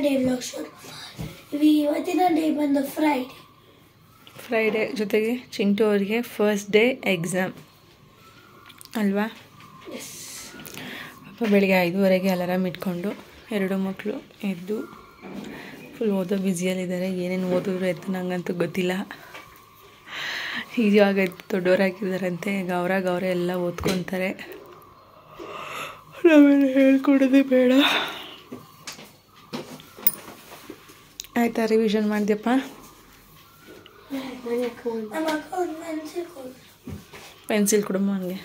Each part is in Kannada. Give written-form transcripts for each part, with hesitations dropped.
ಡೇ ವ್ಲಾಗ್ ಶುರು. ಇವತ್ತಿನ ಡೇ ಬಂದು ಫ್ರೈಡೇ ಜೊತೆಗೆ ಚಿಂಟು ಅವರಿಗೆ ಫಸ್ಟ್ ಡೇ ಎಕ್ಸಾಮ್ ಅಲ್ವಾ? ಅಪ್ಪ ಬೆಳಿಗ್ಗೆ 5:30 ಅಲಾರಾಮ್ ಇಟ್ಕೊಂಡು 2 ಮಕ್ಕಳು ಎದ್ದು ಫುಲ್ ಓದೋ ಬ್ಯುಸಿಯಲ್ಲಿದ್ದಾರೆ. ಏನೇನು ಓದಿದ್ರು ಎದ್ದು ನಂಗಂತೂ ಗೊತ್ತಿಲ್ಲ. ಇವಾಗ ದೊಡ್ಡವರಾಗಿದ್ದಾರಂತೆ, ಗೌರ ಎಲ್ಲ ಓದ್ಕೊತಾರೆ. ನಾವೇನು ಹೇಳ್ಕೊಡೋದೇ ಬೇಡ. ಆಯಿತಾ? ರಿವಿಷನ್ ಮಾಡಿದ್ಯಪ್ಪ? ಪೆನ್ಸಿಲ್ ಕೊಡಮ್ಮ ಹಂಗೆ,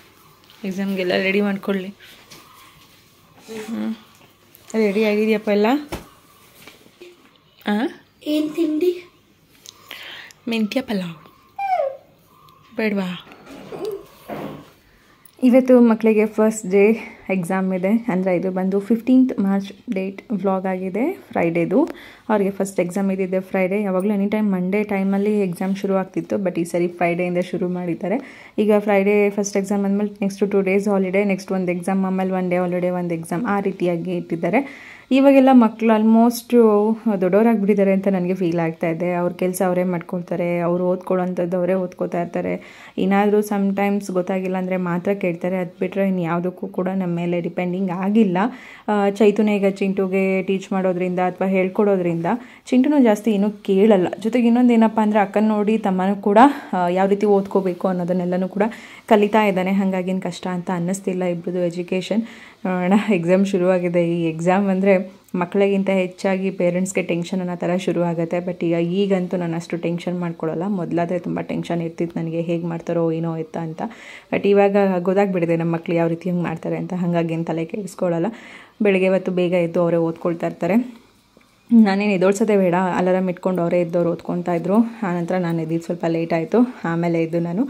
ಎಕ್ಸಾಮ್ಗೆಲ್ಲ ರೆಡಿ ಮಾಡ್ಕೊಳ್ಳಿ. ರೆಡಿ ಆಗಿದೆಯಪ್ಪ ಎಲ್ಲ? ಏನು ತಿಂಡಿ? ಮೆಂತ್ಯ ಪಲಾವ್ ಬೇಡವಾ? ಇವತ್ತು ಮಕ್ಕಳಿಗೆ ಫಸ್ಟ್ ಡೇ ಎಕ್ಸಾಮ್ ಇದೆ. ಅಂದರೆ ಇದು ಬಂದು 15th ಮಾರ್ಚ್ ಡೇಟ್ ವ್ಲಾಗ್ ಆಗಿದೆ, ಫ್ರೈಡೇದು. ಅವ್ರಿಗೆ ಫಸ್ಟ್ ಎಕ್ಸಾಮ್ ಇದ್ದಿದ್ದೆ ಫ್ರೈಡೇ. ಯಾವಾಗಲೂ ಎನಿ ಟೈಮ್ ಮಂಡೇ ಟೈಮಲ್ಲಿ ಎಕ್ಸಾಮ್ ಶುರು ಆಗ್ತಿತ್ತು, ಬಟ್ ಈ ಸರಿ ಫ್ರೈಡೆಯಿಂದ ಶುರು ಮಾಡಿದ್ದಾರೆ. ಈಗ ಫ್ರೈಡೇ ಫಸ್ಟ್ ಎಕ್ಸಾಮ್ ಅಂದಮೇಲೆ ನೆಕ್ಸ್ಟ್ 2 days ಹಾಲಿಡೇ, ನೆಕ್ಸ್ಟ್ ಒಂದು ಎಕ್ಸಾಮ್, ಆಮೇಲೆ 1 day ಹಾಲಿಡೇ, ಒಂದು ಎಕ್ಸಾಮ್, ಆ ರೀತಿಯಾಗಿ ಇಟ್ಟಿದ್ದಾರೆ. ಇವಾಗೆಲ್ಲ ಮಕ್ಕಳು ಆಲ್ಮೋಸ್ಟು ದೊಡ್ಡವರಾಗಿಬಿಟ್ಟಿದ್ದಾರೆ ಅಂತ ನನಗೆ ಫೀಲ್ ಆಗ್ತಾ ಇದೆ. ಅವ್ರ ಕೆಲಸ ಅವರೇ ಮಾಡ್ಕೊಳ್ತಾರೆ, ಅವರು ಓದ್ಕೊಳ್ಳೋಂಥದ್ದು ಅವರೇ ಓದ್ಕೋತಾ ಇರ್ತಾರೆ. ಏನಾದರೂ ಸಮ್ಟೈಮ್ಸ್ ಗೊತ್ತಾಗಿಲ್ಲ ಅಂದರೆ ಮಾತ್ರ ಕೇಳ್ತಾರೆ. ಅದು ಬಿಟ್ಟರೆ ಇನ್ನು ಯಾವುದಕ್ಕೂ ಕೂಡ ನಮ್ಮ ಮೇಲೆ ಡಿಪೆಂಡಿಂಗ್ ಆಗಿಲ್ಲ. ಚೈತುನೇ ಈಗ ಚಿಂಟುಗೆ ಟೀಚ್ ಮಾಡೋದ್ರಿಂದ ಅಥವಾ ಹೇಳ್ಕೊಡೋದ್ರಿಂದ ಚಿಂಟುನೂ ಜಾಸ್ತಿ ಏನೂ ಕೇಳಲ್ಲ. ಜೊತೆಗೆ ಇನ್ನೊಂದು ಏನಪ್ಪ ಅಂದರೆ ಅಕ್ಕನ ನೋಡಿ ತಮ್ಮನೂ ಕೂಡ ಯಾವ ರೀತಿ ಓದ್ಕೋಬೇಕು ಅನ್ನೋದನ್ನೆಲ್ಲನೂ ಕೂಡ ಕಲಿತಾ ಇದ್ದಾನೆ. ಹಾಗಾಗಿನ ಕಷ್ಟ ಅಂತ ಅನ್ನಿಸ್ತಿಲ್ಲ ಇಬ್ಬರದು ಎಜುಕೇಷನ್. ನೋಡೋಣ, ಎಕ್ಸಾಮ್ ಶುರುವಾಗಿದೆ. ಈ ಎಕ್ಸಾಮ್ ಅಂದರೆ ಮಕ್ಕಳಿಗಿಂತ ಹೆಚ್ಚಾಗಿ ಪೇರೆಂಟ್ಸ್ಗೆ ಟೆನ್ಷನ್ ಅನ್ನೋ ಥರ ಶುರು ಆಗುತ್ತೆ. ಬಟ್ ಈಗಂತೂ ನಾನು ಅಷ್ಟು ಟೆನ್ಷನ್ ಮಾಡ್ಕೊಳ್ಳಲ್ಲ. ಮೊದಲಾದರೆ ತುಂಬ ಟೆನ್ಷನ್ ಇರ್ತಿತ್ತು ನನಗೆ, ಹೇಗೆ ಮಾಡ್ತಾರೋ ಏನೋ ಎತ್ತ ಅಂತ. ಬಟ್ ಇವಾಗ ಗೊತ್ತಾಗ್ಬಿಟ್ಟಿದೆ ನಮ್ಮ ಮಕ್ಕಳು ಯಾವ ರೀತಿ ಹಂಗೆ ಮಾಡ್ತಾರೆ ಅಂತ. ಹಾಗಾಗಿ ಏನು ತಲೆ ಕೆಡಿಸ್ಕೊಳ್ಳಲ್ಲ. ಬೆಳಗ್ಗೆ ಹೊತ್ತು ಬೇಗ ಎದ್ದು ಅವರೇ ಓದ್ಕೊಳ್ತಾ ಇರ್ತಾರೆ. ನಾನೇನು ಎದ್ದೋಳ್ಸೋದೇ ಬೇಡ, ಅಲಾರಾಮ್ ಇಟ್ಕೊಂಡು ಅವರೇ ಎದ್ದವ್ರು ಓದ್ಕೊತಾ ಇದ್ರು. ಆನಂತರ ನಾನು ಎದ್ದಿದ್ದು ಸ್ವಲ್ಪ ಲೇಟ್ ಆಯಿತು. ಆಮೇಲೆ ಎದ್ದು ನಾನು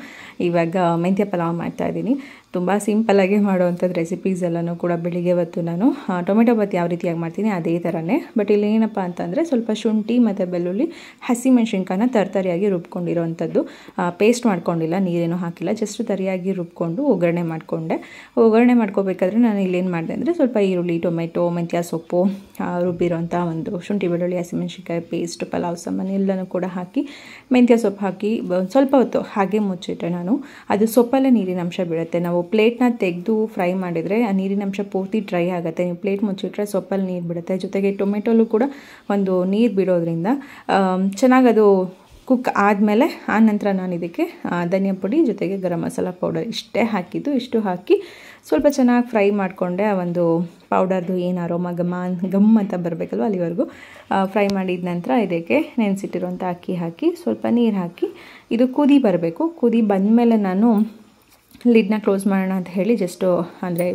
ಇವಾಗ ಮೆಂತ್ಯ ಪಲಾವ್ ಮಾಡ್ತಾಯಿದ್ದೀನಿ. ತುಂಬ ಸಿಂಪಲ್ಲಾಗಿ ಮಾಡುವಂಥದ್ದು ರೆಸಿಪೀಸ್ ಎಲ್ಲನೂ ಕೂಡ ಬೆಳಿಗ್ಗೆ ಹೊತ್ತು ನಾನು ಟೊಮೆಟೊ ಬಾತ್ ಯಾವ ರೀತಿಯಾಗಿ ಮಾಡ್ತೀನಿ ಅದೇ ಥರನೇ. ಬಟ್ ಇಲ್ಲಿ ಏನಪ್ಪ ಅಂತಂದರೆ ಸ್ವಲ್ಪ ಶುಂಠಿ ಮತ್ತು ಬೆಳ್ಳುಳ್ಳಿ, ಹಸಿಮೆಣ್ಸಿನ್ಕಾಯನ್ನ ತರಿಯಾಗಿ ರುಬ್ಕೊಂಡಿರೋವಂಥದ್ದು. ಪೇಸ್ಟ್ ಮಾಡ್ಕೊಂಡಿಲ್ಲ, ನೀರೇನೂ ಹಾಕಿಲ್ಲ, ಜಸ್ಟ್ ತರಿಯಾಗಿ ರುಬ್ಕೊಂಡು ಒಗ್ಗರಣೆ ಮಾಡಿಕೊಂಡೆ. ಒಗ್ಗರಣೆ ಮಾಡ್ಕೋಬೇಕಾದ್ರೆ ನಾನು ಇಲ್ಲೇನು ಮಾಡಿದೆ ಅಂದರೆ ಸ್ವಲ್ಪ ಈರುಳ್ಳಿ, ಟೊಮೆಟೊ, ಮೆಂತ್ಯ ಸೊಪ್ಪು, ರುಬ್ಬಿರೋಂಥ ಒಂದು ಶುಂಠಿ, ಬೆಳ್ಳುಳ್ಳಿ, ಹಸಿಮೆಣ್ಸಿನ್ಕಾಯಿ ಪೇಸ್ಟ್, ಪಲಾವ್ ಸಾಮಾನು ಎಲ್ಲನೂ ಕೂಡ ಹಾಕಿ ಮೆಂತ್ಯ ಸೊಪ್ಪು ಹಾಕಿ ಸ್ವಲ್ಪ ಹೊತ್ತು ಹಾಗೆ ಮುಚ್ಚಿಟ್ಟೆ ನಾನು. ಅದು ಸೊಪ್ಪಲ್ಲೇ ನೀರಿನ ಅಂಶ ಬೀಳುತ್ತೆ. ನಾವು ಪ್ಲೇಟ್ನ ತೆಗೆದು ಫ್ರೈ ಮಾಡಿದರೆ ಆ ನೀರಿನ ಅಂಶ ಪೂರ್ತಿ ಡ್ರೈ ಆಗುತ್ತೆ. ನೀವು ಪ್ಲೇಟ್ ಮುಚ್ಚಿಟ್ರೆ ಸೊಪ್ಪಲ್ಲಿ ನೀರು ಬಿಡುತ್ತೆ. ಜೊತೆಗೆ ಟೊಮೆಟೊಲು ಕೂಡ ಒಂದು ನೀರು ಬಿಡೋದ್ರಿಂದ ಚೆನ್ನಾಗಿ ಅದು ಕುಕ್ ಆದಮೇಲೆ ಆ ನಂತರ ನಾನು ಇದಕ್ಕೆ ಧನಿಯಾ ಪುಡಿ ಜೊತೆಗೆ ಗರಂ ಮಸಾಲ ಪೌಡರ್ ಇಷ್ಟೇ ಹಾಕಿದ್ದು. ಇಷ್ಟು ಹಾಕಿ ಸ್ವಲ್ಪ ಚೆನ್ನಾಗಿ ಫ್ರೈ ಮಾಡಿಕೊಂಡೆ. ಆ ಒಂದು ಪೌಡರ್ದು ಏನು ಅರೋಮ ಗಮ್ ಅಂತ ಬರಬೇಕಲ್ವ, ಅಲ್ಲಿವರೆಗೂ ಫ್ರೈ ಮಾಡಿದ ನಂತರ ಇದಕ್ಕೆ ನೆನೆಸಿಟ್ಟಿರುವಂಥ ಅಕ್ಕಿ ಹಾಕಿ ಸ್ವಲ್ಪ ನೀರು ಹಾಕಿ ಇದು ಕುದಿ ಬರಬೇಕು. ಕುದಿ ಬಂದಮೇಲೆ ನಾನು ಲಿಡ್ನ ಕ್ಲೋಸ್ ಮಾಡೋಣ ಅಂತ ಹೇಳಿ ಜಸ್ಟು ಅಂದರೆ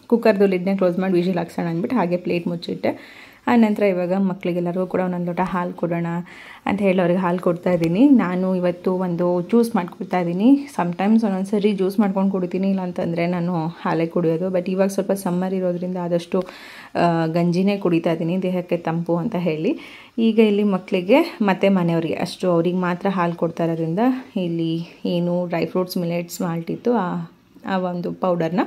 ಕುಕ್ಕರ್ದು ಲಿಡ್ನ ಕ್ಲೋಸ್ ಮಾಡಿ ವಿಜಿಲ್ ಹಾಕ್ಸೋಣ ಅಂದ್ಬಿಟ್ಟು ಹಾಗೆ ಪ್ಲೇಟ್ ಮುಚ್ಚಿಟ್ಟೆ. ಆನಂತರ ಇವಾಗ ಮಕ್ಕಳಿಗೆಲ್ಲರಿಗೂ ಕೂಡ ಒಂದೊಂದು ಲೋಟ ಹಾಲು ಕೊಡೋಣ ಅಂತ ಹೇಳಿ ಅವ್ರಿಗೆ ಹಾಲು ಕೊಡ್ತಾಯಿದ್ದೀನಿ. ನಾನು ಇವತ್ತು ಒಂದು ಜ್ಯೂಸ್ ಮಾಡ್ಕೊಡ್ತಾ ಇದ್ದೀನಿ. ಸಮ್ಟೈಮ್ಸ್ ಒಂದೊಂದು ಸರಿ ಜ್ಯೂಸ್ ಮಾಡ್ಕೊಂಡು ಕುಡಿತೀನಿ, ಇಲ್ಲ ಅಂತಂದರೆ ನಾನು ಹಾಲೇ ಕುಡಿಯೋದು. ಬಟ್ ಇವಾಗ ಸ್ವಲ್ಪ ಸಮ್ಮರ್ ಇರೋದ್ರಿಂದ ಆದಷ್ಟು ಗಂಜಿನೇ ಕುಡಿತಾ ಇದ್ದೀನಿ, ದೇಹಕ್ಕೆ ತಂಪು ಅಂತ ಹೇಳಿ. ಈಗ ಇಲ್ಲಿ ಮಕ್ಕಳಿಗೆ ಮತ್ತು ಮನೆಯವರಿಗೆ ಅಷ್ಟು ಅವ್ರಿಗೆ ಮಾತ್ರ ಹಾಲು ಕೊಡ್ತಾ ಇರೋದ್ರಿಂದ ಇಲ್ಲಿ ಏನು ಡ್ರೈ ಫ್ರೂಟ್ಸ್, ಮಿಲೆಟ್ಸ್, ಮಾಲ್ಟ್ ಇತ್ತು ಆ ಒಂದು ಪೌಡರ್ನ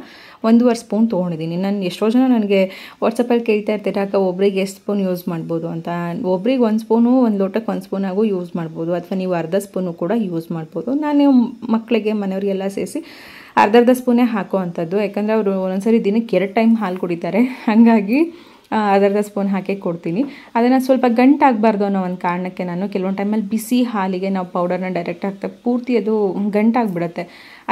1.5 ಸ್ಪೂನ್ ತೊಗೊಂಡಿದ್ದೀನಿ. ನಾನು ಎಷ್ಟೋ ಜನ ನನಗೆ ವಾಟ್ಸಪ್ಪಲ್ಲಿ ಕೇಳ್ತಾ ಇರ್ತೀರ, ಅಕ್ಕ ಒಬ್ರಿಗೆ ಎಷ್ಟು ಸ್ಪೂನ್ ಯೂಸ್ ಮಾಡ್ಬೋದು ಅಂತ. ಒಬ್ರಿಗೆ 1 ಸ್ಪೂನು, 1 ಲೋಟಕ್ಕೆ 1 ಸ್ಪೂನಾಗೂ ಯೂಸ್ ಮಾಡ್ಬೋದು, ಅಥವಾ ನೀವು ಅರ್ಧ ಸ್ಪೂನು ಕೂಡ ಯೂಸ್ ಮಾಡ್ಬೋದು. ನಾನು ಮಕ್ಕಳಿಗೆ ಮನೆಯವರಿಗೆಲ್ಲ ಸೇರಿಸಿ ಅರ್ಧ ಸ್ಪೂನೇ ಹಾಕೋ ಅಂಥದ್ದು. ಯಾಕಂದರೆ ಅವರು ಒಂದೊಂದ್ಸರಿ ದಿನಕ್ಕೆ 2 ಟೈಮ್ ಹಾಲು ಕುಡಿತಾರೆ. ಹಾಗಾಗಿ ಅರ್ಧ ಸ್ಪೂನ್ ಹಾಕಿ ಕೊಡ್ತೀನಿ. ಅದನ್ನು ಸ್ವಲ್ಪ ಗಂಟಾಗಬಾರ್ದು ಅನ್ನೋ ಒಂದು ಕಾರಣಕ್ಕೆ ನಾನು ಕೆಲವೊಂದು ಟೈಮಲ್ಲಿ ಬಿಸಿ ಹಾಲಿಗೆ ನಾವು ಪೌಡರ್ನ ಡೈರೆಕ್ಟ್ ಹಾಕ್ತಾ ಪೂರ್ತಿ ಅದು ಗಂಟಾಗಿಬಿಡುತ್ತೆ.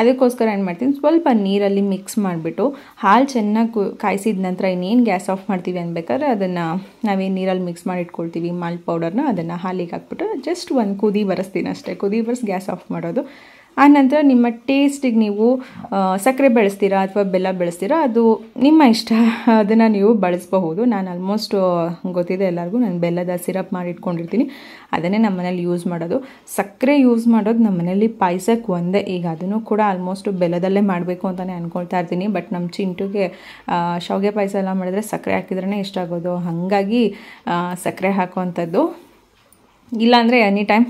ಅದಕ್ಕೋಸ್ಕರ ಏನು ಮಾಡ್ತೀನಿ, ಸ್ವಲ್ಪ ನೀರಲ್ಲಿ ಮಿಕ್ಸ್ ಮಾಡಿಬಿಟ್ಟು ಹಾಲು ಚೆನ್ನಾಗಿ ಕಾಯಿಸಿದ ನಂತರ ಇನ್ನೇನು ಗ್ಯಾಸ್ ಆಫ್ ಮಾಡ್ತೀವಿ ಅನ್ಬೇಕಾದ್ರೆ ಅದನ್ನು ನಾವೇನು ನೀರಲ್ಲಿ ಮಿಕ್ಸ್ ಮಾಡಿ ಇಟ್ಕೊಳ್ತೀವಿ ಮಾಲ್ಟ್ ಪೌಡರ್ನ, ಅದನ್ನು ಹಾಲಿಗೆ ಹಾಕ್ಬಿಟ್ಟು ಜಸ್ಟ್ ಒಂದು ಕುದಿ ಬರೆಸ್ತೀನಿ ಅಷ್ಟೇ. ಕುದಿ ಬರೆಸಿ ಗ್ಯಾಸ್ ಆಫ್ ಮಾಡೋದು. ಆನಂತರ ನಿಮ್ಮ ಟೇಸ್ಟಿಗೆ ನೀವು ಸಕ್ಕರೆ ಬೆಳೆಸ್ತೀರಾ ಅಥವಾ ಬೆಲ್ಲ ಬೆಳೆಸ್ತೀರಾ, ಅದು ನಿಮ್ಮ ಇಷ್ಟ, ಅದನ್ನು ನೀವು ಬಳಸಬಹುದು. ನಾನು ಆಲ್ಮೋಸ್ಟ್ ಗೊತ್ತಿದೆ ಎಲ್ಲರಿಗೂ, ನಾನು ಬೆಲ್ಲದ ಸಿರಪ್ ಮಾಡಿ ಇಟ್ಕೊಂಡಿರ್ತೀನಿ, ಅದನ್ನೇ ನಮ್ಮ ಮನೇಲಿ ಯೂಸ್ ಮಾಡೋದು. ಸಕ್ಕರೆ ಯೂಸ್ ಮಾಡೋದು ನಮ್ಮ ಮನೇಲಿ ಪಾಯಸಕ್ಕೆ ಒಂದೇ. ಈಗ ಅದನ್ನು ಕೂಡ ಆಲ್ಮೋಸ್ಟ್ ಬೆಲ್ಲದಲ್ಲೇ ಮಾಡಬೇಕು ಅಂತಲೇ ಅಂದ್ಕೊಳ್ತಾ ಇರ್ತೀನಿ. ಬಟ್ ನಮ್ಮ ಚಿಂಟುಗೆ ಶಾವಿಗೆ ಪಾಯಸ ಎಲ್ಲ ಮಾಡಿದ್ರೆ ಸಕ್ಕರೆ ಹಾಕಿದ್ರೇ ಇಷ್ಟ ಆಗೋದು. ಹಾಗಾಗಿ ಸಕ್ಕರೆ ಹಾಕುವಂಥದ್ದು. ಇಲ್ಲಾಂದರೆ ಎನಿ ಟೈಮ್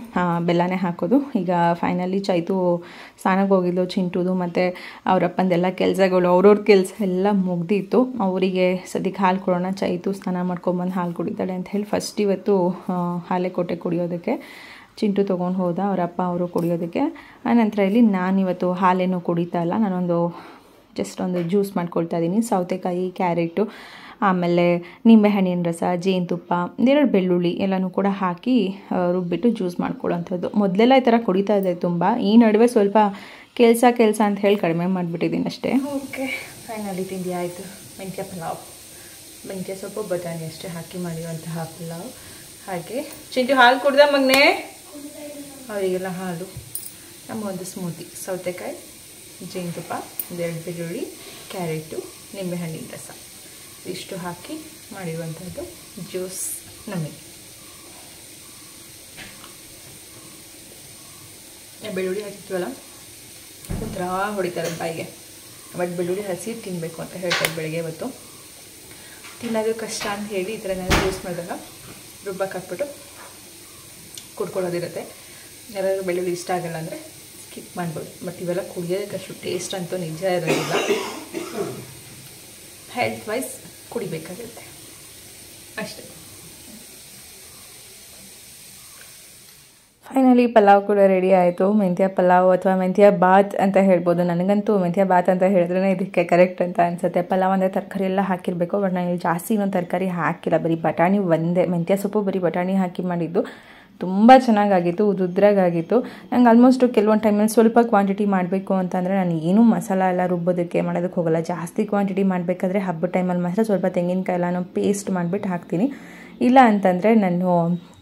ಬೆಲ್ಲನೇ ಹಾಕೋದು. ಈಗ ಫೈನಲಿ ಚೈತು ಸ್ನಾನಕ್ಕೆ ಹೋಗಿದ್ದು, ಚಿಂಟುದು ಮತ್ತು ಅವರಪ್ಪಂದೆಲ್ಲ ಕೆಲಸಗಳು ಅವ್ರವ್ರ ಕೆಲಸ ಎಲ್ಲ ಮುಗ್ದಿತ್ತು. ಅವರಿಗೆ ಸದ್ಯಕ್ಕೆ ಹಾಲು ಕೊಡೋಣ, ಚೈತು ಸ್ನಾನ ಮಾಡ್ಕೊಂಬಂದು ಹಾಲು ಕುಡಿತಾಳೆ ಅಂತ ಹೇಳಿ ಫಸ್ಟ್ ಇವತ್ತು ಹಾಲೇ ಕೊಟ್ಟೆ ಕುಡಿಯೋದಕ್ಕೆ. ಚಿಂಟು ತೊಗೊಂಡು ಹೋದ ಅವರಪ್ಪ ಅವರು ಕುಡಿಯೋದಕ್ಕೆ. ಆನಂತರ ಇಲ್ಲಿ ನಾನಿವತ್ತು ಹಾಲೇನು ಕುಡಿತಾ ಇಲ್ಲ, ನಾನೊಂದು ಜಸ್ಟ್ ಒಂದು ಜ್ಯೂಸ್ ಮಾಡ್ಕೊಳ್ತಾ ಇದ್ದೀನಿ. ಸೌತೆಕಾಯಿ, ಕ್ಯಾರೆಟು, ಆಮೇಲೆ ನಿಂಬೆಹಣ್ಣಿನ ರಸ, ಜೇನುತುಪ್ಪ, 2 ಬೆಳ್ಳುಳ್ಳಿ ಎಲ್ಲನೂ ಕೂಡ ಹಾಕಿ ರುಬ್ಬಿಟ್ಟು ಜ್ಯೂಸ್ ಮಾಡ್ಕೊಳ್ಳೋಂಥದ್ದು. ಮೊದಲೆಲ್ಲ ಈ ಥರ ಕುಡಿತಾ ಇದೆ ತುಂಬ. ಈ ನಡುವೆ ಸ್ವಲ್ಪ ಕೆಲಸ ಅಂತ ಹೇಳಿ ಕಡಿಮೆ ಮಾಡಿಬಿಟ್ಟಿದ್ದೀನಿ ಅಷ್ಟೇ. ಓಕೆ, ಫೈನಲಿ ತಿಂಡಿ ಆಯಿತು. ಮೆಂತ್ಯ ಪಲಾವ್, ಮೆಂತ್ಯ ಸೊಪ್ಪು, ಬಟಾಣಿ ಅಷ್ಟೇ ಹಾಕಿ ಮಾಡಿರುವಂತಹ ಪಲಾವ್. ಹಾಗೆ ಚಿಂಟು ಹಾಲು ಕುಡ್ದ ಮಗನೇ? ಅವರಿಗೆಲ್ಲ ಹಾಲು. ನಮಗೊಂದು ಸ್ಮೂತಿ, ಸೌತೆಕಾಯಿ, ಜೇನುತುಪ್ಪ, 2 ಬೆಳ್ಳುಳ್ಳಿ, ಕ್ಯಾರೆಟು, ನಿಂಬೆಹಣ್ಣಿನ ರಸ ಇಷ್ಟು ಹಾಕಿ ಮಾಡಿರುವಂಥದ್ದು ಜ್ಯೂಸ್ ನಮಗೆ. ಬೆಳ್ಳುಳ್ಳಿ ಹಾಕಿದ್ವಲ್ಲ ಒಂಥರ ಹೊಡಿತಾರೆ ಬಾಯಿಗೆ. ಬಟ್ ಬೆಳ್ಳುಳ್ಳಿ ಹಸಿ ತಿನ್ನಬೇಕು ಅಂತ ಹೇಳ್ತಾರೆ ಬೆಳಗ್ಗೆ. ಇವತ್ತು ತಿನ್ನೋದು ಕಷ್ಟ ಅಂತ ಹೇಳಿ ಈ ಥರ ಏನಾದರೂ ಜ್ಯೂಸ್ ಮಾಡಿದಾಗ ರುಬ್ಬಕ್ಕೆ ಹಾಕ್ಬಿಟ್ಟು ಕುಡ್ಕೊಳ್ಳೋದಿರುತ್ತೆ. ಯಾರಾದರೂ ಬೆಳ್ಳುಳ್ಳಿ ಇಷ್ಟ ಆಗಲ್ಲ ಅಂದರೆ ಸ್ಕಿಪ್ ಮಾಡ್ಬೋದು. ಬಟ್ ಇವೆಲ್ಲ ಕುಡಿಯೋದಕ್ಕೆ ಅಷ್ಟು ಟೇಸ್ಟ್ ಅಂತೂ ನಿಜ ಇರೋದಿಲ್ಲ. ಹೆಲ್ತ್ ವೈಸ್ ಕುಡಿಬೇಕಾಗುತ್ತೆ ಅಷ್ಟೇ. ಫೈನಲಿ ಪಲಾವ್ ಕೂಡ ರೆಡಿ ಆಯಿತು. ಮೆಂತ್ಯ ಪಲಾವ್ ಅಥವಾ ಮೆಂತ್ಯ ಬಾತ್ ಅಂತ ಹೇಳ್ಬೋದು. ನನಗಂತೂ ಮೆಂತ್ಯ ಬಾತ್ ಅಂತ ಹೇಳಿದ್ರೇ ಇದಕ್ಕೆ ಕರೆಕ್ಟ್ ಅಂತ ಅನಿಸುತ್ತೆ. ಪಲಾವ್ ಅಂದರೆ ತರಕಾರಿ ಎಲ್ಲ ಹಾಕಿರಬೇಕು. ಬಟ್ ನಾನು ಇಲ್ಲಿ ಜಾಸ್ತಿ ಇನ್ನೊಂದು ತರಕಾರಿ ಹಾಕಿಲ್ಲ, ಬರೀ ಬಟಾಣಿ ಒಂದೇ. ಮೆಂತ್ಯ ಸೊಪ್ಪು ಬರೀ ಬಟಾಣಿ ಹಾಕಿ ಮಾಡಿದ್ದು. ತುಂಬ ಚೆನ್ನಾಗಾಗಿತ್ತು, ಉದುದ್ರಾಗಿತ್ತು. ನಂಗೆ ಆಲ್ಮೋಸ್ಟ್ ಕೆಲವೊಂದು ಟೈಮಲ್ಲಿ ಸ್ವಲ್ಪ ಕ್ವಾಂಟಿಟಿ ಮಾಡಬೇಕು ಅಂತಂದರೆ ನಾನು ಏನೂ ಮಸಾಲ ಎಲ್ಲ ರುಬ್ಬೋದಕ್ಕೆ ಮಾಡೋದಕ್ಕೆ ಹೋಗಲ್ಲ. ಜಾಸ್ತಿ ಕ್ವಾಂಟಿಟಿ ಮಾಡಬೇಕಾದ್ರೆ ಹಬ್ಬದ ಟೈಮಲ್ಲಿ ಮಾತ್ರ ಸ್ವಲ್ಪ ತೆಂಗಿನಕಾಯಿ ಎಲ್ಲನೂ ಪೇಸ್ಟ್ ಮಾಡಿಬಿಟ್ಟು ಹಾಕ್ತೀನಿ. ಇಲ್ಲ ಅಂತಂದರೆ ನಾನು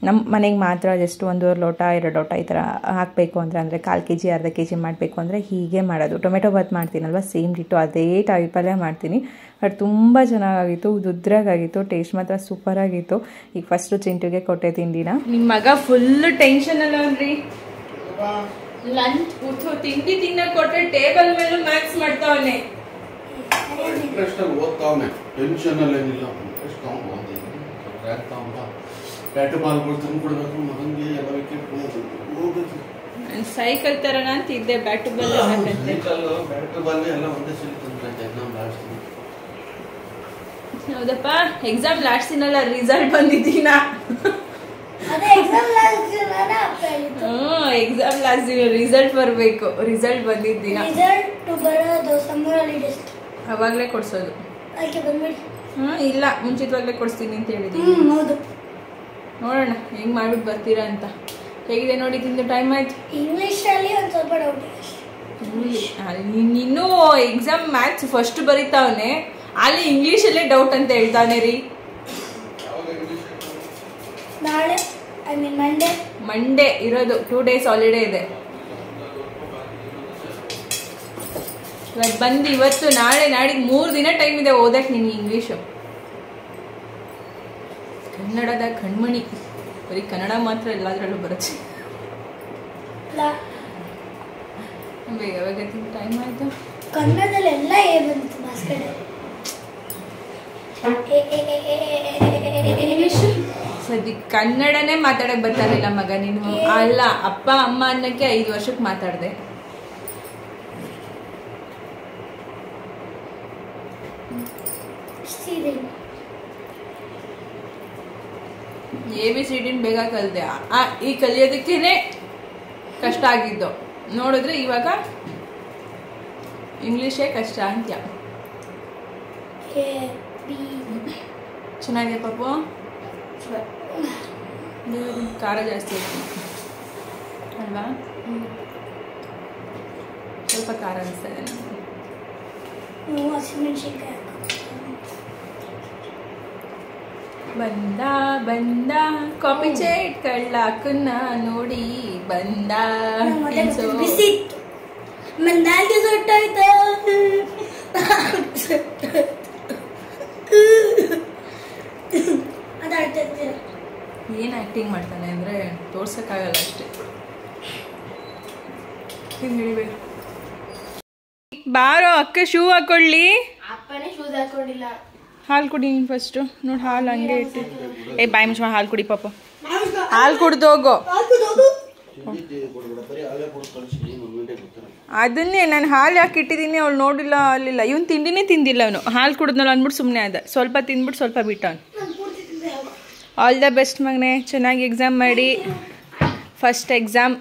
ನಮ್ಮ ಮನೆಗೆ ಮಾತ್ರ ಜಸ್ಟ್ 1 ಲೋಟ 2 ಲೋಟ ಈ ಥರ ಹಾಕಬೇಕು ಅಂದರೆ 1/4 kg ಅರ್ಧ kg ಮಾಡಬೇಕು ಅಂದರೆ ಹೀಗೆ ಮಾಡೋದು. ಟೊಮೆಟೊ ಬಾತ್ ಮಾಡ್ತೀನಲ್ವ, ಸೇಮ್ ಡಿಟ್ಟು ಅದೇ ಟೈಪಲ್ಲೇ ಮಾಡ್ತೀನಿ. ಬಟ್ ತುಂಬ ಚೆನ್ನಾಗಿತ್ತು, ಉದ್ರಾಗಿತ್ತು, ಟೇಸ್ಟ್ ಮಾತ್ರ ಸೂಪರಾಗಿತ್ತು. ಈಗ ಫಸ್ಟು ಚಿಂಟುಗೆ ಕೊಟ್ಟೆ ತಿಂಡಿನ. ನಿಮ್ಮ ಮಗ ಫುಲ್ ಟೆನ್ಷನ್ ಅಲ್ಲ ಅಂದ್ರಿ, ಲಂಚ್ ತಿಂಡಿ ತಿನ್ನಕ್ಕೆ ಕೊಟ್ಟರೆ ಟೇಬಲ್ ಮೇಲೂ ಮ್ಯಾಕ್ಸ್ ಮಾಡ್ತಾವನೆ. ಸೈಕಲ್ ತರೋಣ ಅಂತ ಇದ್ದೆ, ಬ್ಯಾಟು ಬಾಲ್ ಹೌದಪ್ಪ. ಎಕ್ಸಾಮ್ ಲಾಸ್ಟ್ ದಿನಲ್ಲ ರಿಸಲ್ಟ್ ಬಂದಿದ್ದೀನ. ಎಕ್ಸಾಮ್ ಲಾಸ್ಟ್ ದಿನ ರಿಸಲ್ಟ್ ಬರಬೇಕು. ರಿಸಲ್ಟ್ ಬಂದಿದ್ದೀನ, ಅವಾಗಲೇ ಕೊಡ್ಸೋದು. ಇಲ್ಲ, ಮುಂಚಿತವಾಗ್ಲೇ ಕೊಡಿಸ್ತೀನಿ ಅಂತ ಹೇಳಿದ್ದೀನಿ. ನೋಡೋಣ ಹೆಂಗ್ ಮಾಡ್ಬಿಟ್ಟು ಬರ್ತೀರಾ ಅಂತ. ಹೇಗಿದೆ ನೋಡಿ ತಿಂದು ಟೈಮ್ ಆಯ್ತು. ಇಂಗ್ಲಿಷಲ್ಲಿ ಒಂದು ಸ್ವಲ್ಪ ಡೌಟ್. ಇನ್ನೂ ಎಕ್ಸಾಮ್ ಮ್ಯಾಥ್ಸ್ ಫಸ್ಟ್ ಬರೀತಾವನೆ, ಅಲ್ಲಿ ಇಂಗ್ಲೀಷಲ್ಲೇ ಡೌಟ್ ಅಂತ ಹೇಳ್ತಾನೆ ರೀ. ನಾಳೆ ಮಂಡೇ ಇರೋದು, 2 days ಹಾಲಿಡೇ ಇದೆ. ಬಂದು ಇವತ್ತು ನಾಳೆ ನಾಡಿಗೆ 3 ದಿನ ಟೈಮ್ ಇದೆ ಓದಕ್ಕೆ ನಿನ್ಗೆ ಇಂಗ್ಲೀಷು. ಕನ್ನಡದ ಕಣ್ಮಣಿ, ಬರೀ ಕನ್ನಡ ಮಾತ್ರ ಎಲ್ಲಾದ್ರಲ್ಲೂ ಬರುತ್ತೆ. ಬೇಗ ಬೇಗ ಟೈಮ್ ಆಯ್ತು. ಕನ್ನಡದಲ್ಲಿ ಎಲ್ಲ ಏ ಬಂತು ಮಾಸ್ಕಡೆ. ಸದ್ಯ ಕನ್ನಡನೇ ಮಾತಾಡಕ್ ಬರ್ತಾರಿಲ್ಲ ಮಗ ನೀನು. ಅಲ್ಲ, ಅಪ್ಪ ಅಮ್ಮ ಅನ್ನಕ್ಕೆ 5 ವರ್ಷಕ್ಕೆ ಮಾತಾಡ್ದೆ. ABCD ಬೇಗ ಕಲಿತೆ. ಈ ಕಲಿಯೋದಕ್ಕೇನೆ ಕಷ್ಟ ಆಗಿದ್ದು. ನೋಡಿದ್ರೆ ಇವಾಗ ಇಂಗ್ಲೀಷೇ ಕಷ್ಟ ಅಂತ್ಯ. ಚೆನ್ನಾಗಿದೆ ಪಾಪು, ಖಾರ ಜಾಸ್ತಿ ಆಯ್ತು ಅಲ್ವಾ? ಸ್ವಲ್ಪ ಖಾರ ಅನಿಸ್ತಾ ಇದೆ ನನಗೆ. ಬಂದ ಬಂದ ಕಾಫಿ ಚೇಟ್ ಕಳ್ಳಾಕನ್ನ ನೋಡಿ ಬಂದ. ಮಂದಾಗೆ ಸೊಟ್ಟಾಯ್ತ. ಏನು ಆ್ಯಕ್ಟಿಂಗ್ ಮಾಡ್ತಾನೆ ಅಂದರೆ ತೋರ್ಸೋಕ್ಕಾಗಲ್ಲ ಅಷ್ಟೇ. ಹೇಳಿಬೇಕು. ಬಾರೋ ಅಕ್ಕ ಶೂ ಹಾಕೊಳ್ಳಿ. ಅಪ್ಪನೇ ಶೂಸ್ ಹಾಕೊಂಡಿಲ್ಲ. ಹಾಲು ಕುಡಿ ನೀನು ಫಸ್ಟು. ನೋಡಿ ಹಾಲು ಹಂಗೆ ಇಟ್ಟು. ಬಾಯಿ ಮುಚ್ಚ ಹಾಲು ಕುಡಿ ಪಾಪ. ಹಾಲು ಕುಡ್ದು ಹೋಗು. ಅದನ್ನೇ ನಾನು ಹಾಲು ಯಾಕೆ ಇಟ್ಟಿದ್ದೀನಿ ಅವಳು ನೋಡಿಲ್ಲ ಅಲ್ಲಿಲ್ಲ. ಇವನು ತಿಂಡಿನೇ ತಿಂದಿಲ್ಲ, ಅವನು ಹಾಲು ಕುಡಿದ್ನಲ್ಲ ಅಂದ್ಬಿಟ್ಟು ಸುಮ್ಮನೆ ಅದ. ಸ್ವಲ್ಪ ತಿಂದ್ಬಿಟ್ಟು ಸ್ವಲ್ಪ ಬಿಟ್ಟವನು. ಆಲ್ ದ ಬೆಸ್ಟ್ ಮಗನೆ, ಚೆನ್ನಾಗಿ ಎಕ್ಸಾಮ್ ಮಾಡಿ. ಫಸ್ಟ್ ಎಕ್ಸಾಮ್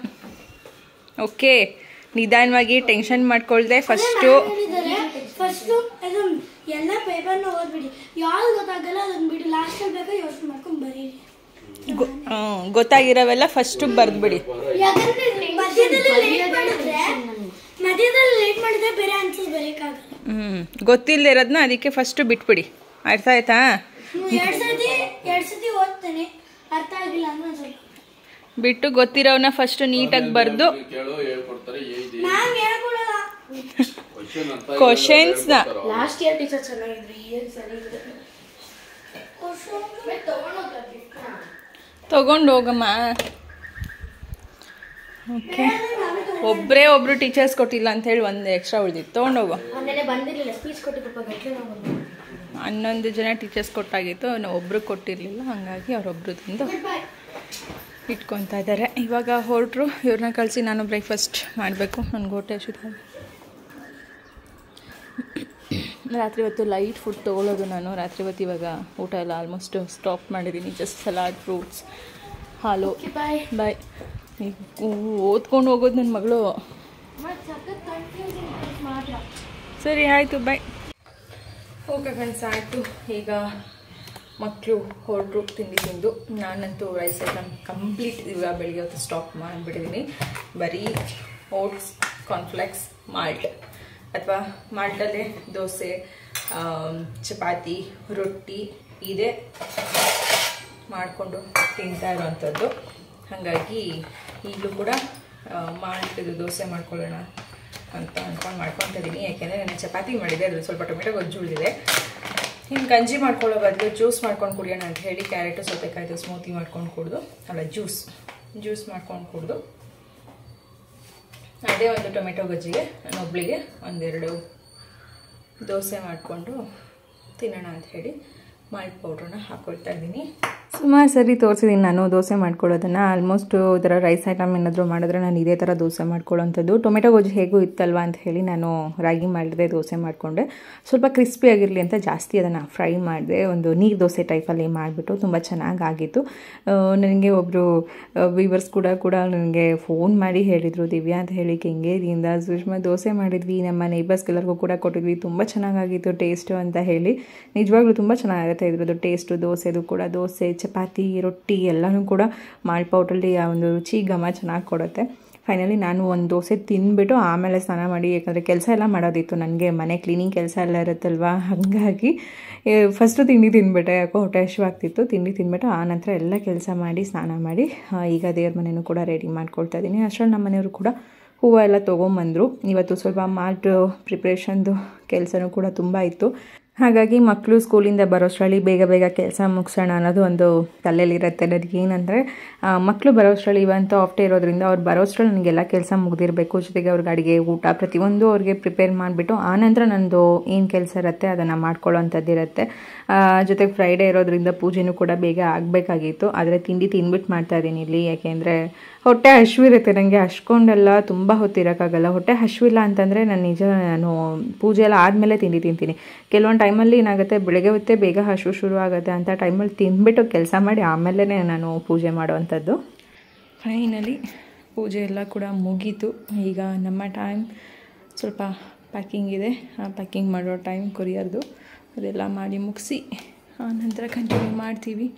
ಓಕೆ, ನಿಧಾನವಾಗಿ ಟೆನ್ಷನ್ ಮಾಡ್ಕೊಳ್ದೆ. ಫಸ್ಟು ಎಲ್ಲ ಪೇಪರ್ನ ಓದ್ಬಿಡಿ, ಯಾವ್ದು ಗೊತ್ತಾಗಲ್ಲ ಅದನ್ನ ಬಿಡಿ, ಲಾಸ್ಟಲ್ಲಿ ಬೇಕಾ ಯೋಚನೆ ಮಾಡ್ಕೊಂಡು ಬರೀರಿ. ಗೊತ್ತಾಗಿರೋವೆಲ್ಲ ಫಸ್ಟು ಬರೆದ್ಬಿಡಿ. ಮಧ್ಯದಲ್ಲಿ ಲೇಟ್ ಮಾಡಿದ್ರೆ ಬೇರೆ ಆನ್ಸರ್ ಬರೀಕಾಗಲ್ಲ. ಗೊತ್ತಿಲ್ಲದೆ ಇರೋದನ್ನ ಅದಕ್ಕೆ ಫಸ್ಟು ಬಿಟ್ಬಿಡಿ. ಅರ್ಥ ಆಯ್ತಾ? ಎರಡು ಸತಿ ಓದ್ತೇನೆ, ಅರ್ಥ ಆಗಿಲ್ಲ ಅಂದ್ರೆ ಸ್ವಲ್ಪ ಬಿಟ್ಟು ಗೊತ್ತಿರೋವನ್ನ ಫಸ್ಟ್ ನೀಟಾಗಿ ಬರೆದು ಕ್ವಶನ್ಸ್ ಲಾಸ್ಟ್ ಇಯರ್ ಟೀಚರ್ ಚೆನ್ನಾಗಿದ್ರು, ಈ ಇಯರ್ ಚೆನ್ನಾಗಿದ್ರು. ತಗೊಂಡು ಹೋಗಮ್ಮ. ಓಕೆ, ಒಬ್ರು ಟೀಚರ್ಸ್ ಕೊಟ್ಟಿಲ್ಲ ಅಂತ ಹೇಳಿ ಒಂದು ಎಕ್ಸ್ಟ್ರಾ ಉಳಿದಿತ್ತು, ತೊಗೊಂಡೋಗು. 11 ಜನ ಟೀಚರ್ಸ್ ಕೊಟ್ಟಾಗಿತ್ತು, ಒಬ್ರು ಕೊಟ್ಟಿರಲಿಲ್ಲ, ಹಾಗಾಗಿ ಅವರೊಬ್ರು ತಿಂದು ಇಟ್ಕೊತಾ ಇದ್ದಾರೆ. ಇವಾಗ ಹೊರಟ್ರು, ಇವ್ರನ್ನ ಕಳಿಸಿ ನಾನು ಬ್ರೇಕ್ಫಾಸ್ಟ್ ಮಾಡಬೇಕು. ನನಗೆ ಹೊಟ್ಟೆ ಹಸಿತಾ. ರಾತ್ರಿ ಹೊತ್ತು ಲೈಟ್ ಫುಡ್ ತೊಗೊಳ್ಳೋದು ನಾನು. ರಾತ್ರಿ ಹೊತ್ತು ಇವಾಗ ಊಟ ಎಲ್ಲ ಆಲ್ಮೋಸ್ಟ್ ಸ್ಟಾಪ್ ಮಾಡಿದ್ದೀನಿ. ಜಸ್ಟ್ ಸಲಾಡ್, ಫ್ರೂಟ್ಸ್, ಹಾಲು. ಬಾಯ್. ಓದ್ಕೊಂಡು ಹೋಗೋದು ನನ್ನ ಮಗಳು. ಸರಿ ಆಯಿತು, ಬಾಯ್. ಓಕೆ ಫ್ರೆಂಡ್ಸ್, ಆಯಿತು. ಈಗ ಮಕ್ಕಳು ಹೊರಟರು ತಿಂಡಿ ತಿಂದು. ನಾನಂತೂ ರೈಸ್ ಐಟಮ್ ಕಂಪ್ಲೀಟ್ ಇವಾಗ ಬೆಳಿಗ್ಗೆ ಹೊತ್ತು ಸ್ಟಾಪ್ ಮಾಡಿಬಿಟ್ಟಿದ್ದೀನಿ. ಬರೀ ಓಟ್ಸ್, ಕಾರ್ನ್ಫ್ಲೆಕ್ಸ್, ಮಾಲ್ಟ್ ಅಥವಾ ಮಾಲ್ಟಲ್ಲೇ ದೋಸೆ, ಚಪಾತಿ, ರೊಟ್ಟಿ ಇದೇ ಮಾಡಿಕೊಂಡು ತಿಂತಾ ಇರೋವಂಥದ್ದು. ಹಾಗಾಗಿ ಈಗಲೂ ಕೂಡ ಮಾಲ್ಟದು ದೋಸೆ ಮಾಡ್ಕೊಳ್ಳೋಣ ಅಂತ ಅಂದ್ಕೊಂಡು ಮಾಡ್ಕೊತಾ ಇದ್ದೀನಿ. ಯಾಕೆಂದರೆ ನಾನು ಚಪಾತಿ ಮಾಡಿದೆ, ಅದ್ರಲ್ಲಿ ಸ್ವಲ್ಪ ಟೊಮೆಟೊ ಗೊಜ್ಜು ಉಳಿದಿದೆ. ಇನ್ನು ಗಂಜಿ ಮಾಡ್ಕೊಳ್ಳೋ ಬದಲು ಜ್ಯೂಸ್ ಮಾಡ್ಕೊಂಡು ಕುಡಿಯೋಣ ಅಂತ ಹೇಳಿ ಕ್ಯಾರೆಟು ಸೌತೆಕಾಯ್ದು ಸ್ಮೂತಿ ಮಾಡ್ಕೊಂಡು ಕುಡಿದು, ಅಲ್ಲ ಜ್ಯೂಸ್ ಮಾಡ್ಕೊಂಡು ಕುಡಿದು, ಅದೇ ಒಂದು ಟೊಮೆಟೊ ಗೊಜ್ಜಿಗೆ ನಾನು ಒಬ್ಳಿಗೆ 1-2 ದೋಸೆ ಮಾಡಿಕೊಂಡು ತಿನ್ನೋಣ ಅಂತ ಹೇಳಿ ಮಾಲ್ಟ್ ಪೌಡ್ರನ್ನ ಹಾಕ್ಕೊಳ್ತಾ ಇದ್ದೀನಿ. ಸುಮಾರು ಸರಿ ತೋರಿಸಿದ್ದೀನಿ ನಾನು ದೋಸೆ ಮಾಡ್ಕೊಳ್ಳೋದನ್ನು. ಆಲ್ಮೋಸ್ಟ್ ಈ ಥರ ರೈಸ್ ಐಟಮ್ ಏನಾದರೂ ಮಾಡಿದ್ರೆ ನಾನು ಇದೇ ಥರ ದೋಸೆ ಮಾಡ್ಕೊಳ್ಳೋವಂಥದ್ದು. ಟೊಮೆಟೊ ಗೊಜ್ಜು ಹೇಗೂ ಇತ್ತಲ್ವ ಅಂತ ಹೇಳಿ ನಾನು ರಾಗಿ ಮಾಡಿದೆ, ದೋಸೆ ಮಾಡಿಕೊಂಡೆ. ಸ್ವಲ್ಪ ಕ್ರಿಸ್ಪಿ ಆಗಿರಲಿ ಅಂತ ಜಾಸ್ತಿ ಅದನ್ನು ಫ್ರೈ ಮಾಡಿದೆ. ಒಂದು ನೀರು ದೋಸೆ ಟೈಪಲ್ಲಿ ಮಾಡಿಬಿಟ್ಟು ತುಂಬ ಚೆನ್ನಾಗಾಗಿತ್ತು. ನನಗೆ ಒಬ್ಬರು ವೀವರ್ಸ್ ಕೂಡ ನನಗೆ ಫೋನ್ ಮಾಡಿ ಹೇಳಿದರು, ದಿವ್ಯಾ ಅಂತ ಹೇಳಿ ಕೆಂಗೇರಿಯಿಂದ, ಸುಷ್ಮಾ ದೋಸೆ ಮಾಡಿದ್ವಿ, ನಮ್ಮ ನೇಬರ್ಸ್ಗೆಲ್ಲರಿಗೂ ಕೂಡ ಕೊಟ್ಟಿದ್ವಿ, ತುಂಬ ಚೆನ್ನಾಗಾಗಿತ್ತು ಟೇಸ್ಟು ಅಂತ ಹೇಳಿ. ನಿಜವಾಗ್ಲೂ ತುಂಬ ಚೆನ್ನಾಗಿರುತ್ತೆ ಇದ್ರದ್ದು ಟೇಸ್ಟು. ದೋಸೆದು ಕೂಡ, ದೋಸೆ, ಚಪಾತಿ, ರೊಟ್ಟಿ ಎಲ್ಲನೂ ಕೂಡ ಮಾಲ್ಟ್ ಪೌಡ್ರಲ್ಲಿ ಆ ಒಂದು ರುಚಿ ಘಮ ಚೆನ್ನಾಗಿ ಕೊಡುತ್ತೆ. ಫೈನಲಿ ನಾನು ಒಂದು ದೋಸೆ ತಿಂದುಬಿಟ್ಟು ಆಮೇಲೆ ಸ್ನಾನ ಮಾಡಿ, ಯಾಕಂದರೆ ಕೆಲಸ ಎಲ್ಲ ಮಾಡೋದಿತ್ತು ನನಗೆ, ಮನೆ ಕ್ಲೀನಿಂಗ್ ಕೆಲಸ ಎಲ್ಲ ಇರುತ್ತಲ್ವ. ಹಾಗಾಗಿ ಫಸ್ಟು ತಿಂಡಿ ತಿಂದುಬಿಟ್ಟೆ, ಯಾಕೋ ಹೊಟ್ಟೆ ಹಸಿವಾಗ್ತಿತ್ತು. ತಿಂಡಿ ತಿಂದುಬಿಟ್ಟು ಆನಂತರ ಎಲ್ಲ ಕೆಲಸ ಮಾಡಿ ಸ್ನಾನ ಮಾಡಿ ಈಗ ದೇವ್ರ ಮನೆಯೂ ಕೂಡ ರೆಡಿ ಮಾಡ್ಕೊಳ್ತಾ ಇದ್ದೀನಿ. ಅಷ್ಟರಲ್ಲಿ ನಮ್ಮ ಮನೆಯವರು ಕೂಡ ಹೂವು ಎಲ್ಲ ತೊಗೊಂಬಂದರು. ಇವತ್ತು ಸ್ವಲ್ಪ ಮಾಲ್ಟ್ ಪ್ರಿಪ್ರೇಷನ್ದು ಕೆಲಸನೂ ಕೂಡ ತುಂಬ ಇತ್ತು. ಹಾಗಾಗಿ ಮಕ್ಕಳು ಸ್ಕೂಲಿಂದ ಬರೋಷ್ಟರಲ್ಲಿ ಬೇಗ ಕೆಲಸ ಮುಗಿಸೋಣ ಅನ್ನೋದು ಒಂದು ತಲೆಯಲ್ಲಿರುತ್ತೆ ನನಗೆ. ಏನಂದರೆ ಮಕ್ಕಳು ಬರೋಷ್ಟರಲ್ಲಿ ಇವಂತೂ ಆಫ್ ಡೇ ಇರೋದ್ರಿಂದ ಅವ್ರು ಬರೋಷ್ಟರಲ್ಲಿ ನನಗೆಲ್ಲ ಕೆಲಸ ಮುಗಿದಿರಬೇಕು. ಜೊತೆಗೆ ಅವ್ರಿಗೆ ಅಡುಗೆ, ಊಟ ಪ್ರತಿಯೊಂದು ಅವ್ರಿಗೆ ಪ್ರಿಪೇರ್ ಮಾಡಿಬಿಟ್ಟು ಆನಂತರ ನನ್ನದು ಏನು ಕೆಲಸ ಇರುತ್ತೆ ಅದನ್ನು ಮಾಡ್ಕೊಳ್ಳೋವಂಥದ್ದು ಇರುತ್ತೆ. ಜೊತೆಗೆ ಫ್ರೈಡೇ ಇರೋದ್ರಿಂದ ಪೂಜೆನೂ ಕೂಡ ಬೇಗ ಆಗಬೇಕಾಗಿತ್ತು. ಆದರೆ ತಿಂಡಿ ತಿಂದ್ಬಿಟ್ಟು ಮಾಡ್ತಾಯಿದ್ದೀನಿ ಇಲ್ಲಿ, ಯಾಕೆಂದರೆ ಹೊಟ್ಟೆ ಹಸಿವಿರುತ್ತೆ ನನಗೆ. ಅಷ್ಟೊಂಡೆಲ್ಲ ತುಂಬ ಹೊತ್ತಿರೋಕ್ಕಾಗಲ್ಲ. ಹೊಟ್ಟೆ ಹಸಿವಿಲ್ಲ ಅಂತಂದರೆ ನಾನು ಪೂಜೆ ಎಲ್ಲ ಆದಮೇಲೆ ತಿಂಡಿ ತಿಂತೀನಿ. ಕೆಲವೊಂದು ಟೈಮಲ್ಲಿ ಏನಾಗುತ್ತೆ, ಬೆಳಗ್ಗೆ ಹೊತ್ತೇ ಬೇಗ ಹಸಿವು ಶುರು ಆಗುತ್ತೆ ಅಂತ ಟೈಮಲ್ಲಿ ತಿಂದ್ಬಿಟ್ಟು ಕೆಲಸ ಮಾಡಿ ಆಮೇಲೆ ನಾನು ಪೂಜೆ ಮಾಡೋವಂಥದ್ದು. ಫೈನಲಿ ಪೂಜೆ ಎಲ್ಲ ಕೂಡ ಮುಗೀತು. ಈಗ ನಮ್ಮ ಟೈಮ್ ಸ್ವಲ್ಪ ಪ್ಯಾಕಿಂಗ್ ಇದೆ, ಪ್ಯಾಕಿಂಗ್ ಮಾಡೋ ಟೈಮ್ ಕೊರಿಯರ್ದು. ಅದೆಲ್ಲ ಮಾಡಿ ಮುಗಿಸಿ ಆನಂತರ ಕಂಟಿನ್ಯೂ ಮಾಡ್ತೀವಿ.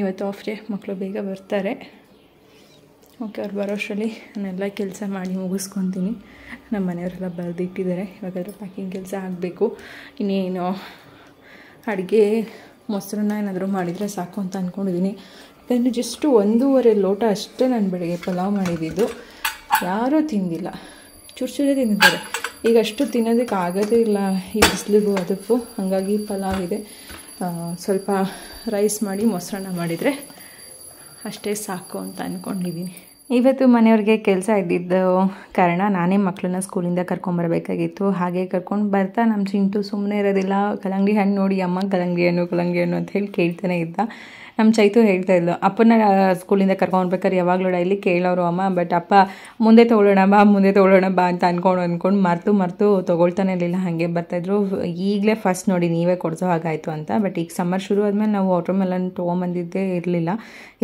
ಇವತ್ತು ಆಫ್ ಡೇ, ಮಕ್ಕಳು ಬೇಗ ಬರ್ತಾರೆ. ಓಕೆ, ಅವ್ರು ಬರೋಷ್ಟರಲ್ಲಿ ನಾನೆಲ್ಲ ಕೆಲಸ ಮಾಡಿ ಮುಗಿಸ್ಕೊತೀನಿ. ನಮ್ಮ ಮನೆಯವರೆಲ್ಲ ಬರೆದಿಟ್ಟಿದ್ದಾರೆ. ಇವಾಗಾದ್ರೆ ಪ್ಯಾಕಿಂಗ್ ಕೆಲಸ ಆಗಬೇಕು. ಇನ್ನೇನು ಅಡುಗೆ ಮೊಸರನ್ನ ಏನಾದರೂ ಮಾಡಿದರೆ ಸಾಕು ಅಂತ ಅಂದ್ಕೊಂಡಿದ್ದೀನಿ. ಯಾಕಂದರೆ ಜಸ್ಟು 1.5 ಲೋಟ ಅಷ್ಟೇ ನಾನು ಬೆಳಗ್ಗೆ ಪಲಾವ್ ಮಾಡಿದ್ದು. ಯಾರೂ ತಿಂದಿಲ್ಲ, ಚೂರೇ ತಿಂದಿದ್ದಾರೆ. ಈಗ ಅಷ್ಟು ತಿನ್ನೋದಕ್ಕೆ ಆಗೋದೇ ಇಲ್ಲ ಈ ಬಿಸಿಲಿಗೂ ಅದಕ್ಕೂ. ಹಾಗಾಗಿ ಪಲಾವ್ ಇದೆ, ಸ್ವಲ್ಪ ರೈಸ್ ಮಾಡಿ ಮೊಸರನ್ನ ಮಾಡಿದರೆ ಅಷ್ಟೇ ಸಾಕು ಅಂತ ಅಂದ್ಕೊಂಡಿದ್ದೀನಿ. ಇವತ್ತು ಮನೆಯವ್ರಿಗೆ ಕೆಲಸ ಇದ್ದಿದ್ದು ಕಾರಣ ನಾನೇ ಮಕ್ಕಳನ್ನ ಸ್ಕೂಲಿಂದ ಕರ್ಕೊಂಬರ್ಬೇಕಾಗಿತ್ತು. ಹಾಗೆ ಕರ್ಕೊಂಡು ಬರ್ತಾ ನಮ್ಮ ಚಿಂಟು ಸುಮ್ಮನೆ ಇರೋದಿಲ್ಲ. ಕಲ್ಲಂಗಡಿ ಹಣ್ಣು ನೋಡಿ ಅಮ್ಮ ಕಲ್ಲಂಗಡಿ ಹಣ್ಣು ಅಂತ ಹೇಳಿ ಕೇಳ್ತಾನೆ ಇದ್ದ. ನಮ್ಮ ಚೈತು ಹೇಳ್ತಾ ಇದ್ಲು, ಅಪ್ಪನ ಸ್ಕೂಲಿಂದ ಕರ್ಕೊಂಡ್ಬೇಕಾದ್ರೆ ಯಾವಾಗಲೂ ಡೈಲಿ ಕೇಳೋರು ಅಮ್ಮ, ಬಟ್ ಅಪ್ಪ ಮುಂದೆ ತೊಗೊಳ್ಳೋಣ ಬಾ ಅಂತ ಅಂದ್ಕೊಂಡು ಮರ್ತು ತೊಗೊಳ್ತಾನೆ ಇರಲಿಲ್ಲ, ಹಾಗೆ ಬರ್ತಾಯಿದ್ರು. ಈಗಲೇ ಫಸ್ಟ್ ನೋಡಿ ನೀವೇ ಕೊಡಿಸೋ ಹಾಗಾಯಿತು ಅಂತ. ಬಟ್ ಈಗ ಸಮ್ಮರ್ ಶುರು ಆದಮೇಲೆ ನಾವು ವಾಟರ್ ಮೆಲನ್ ತೊಗೊಂಬಂದಿದ್ದೇ ಇರಲಿಲ್ಲ,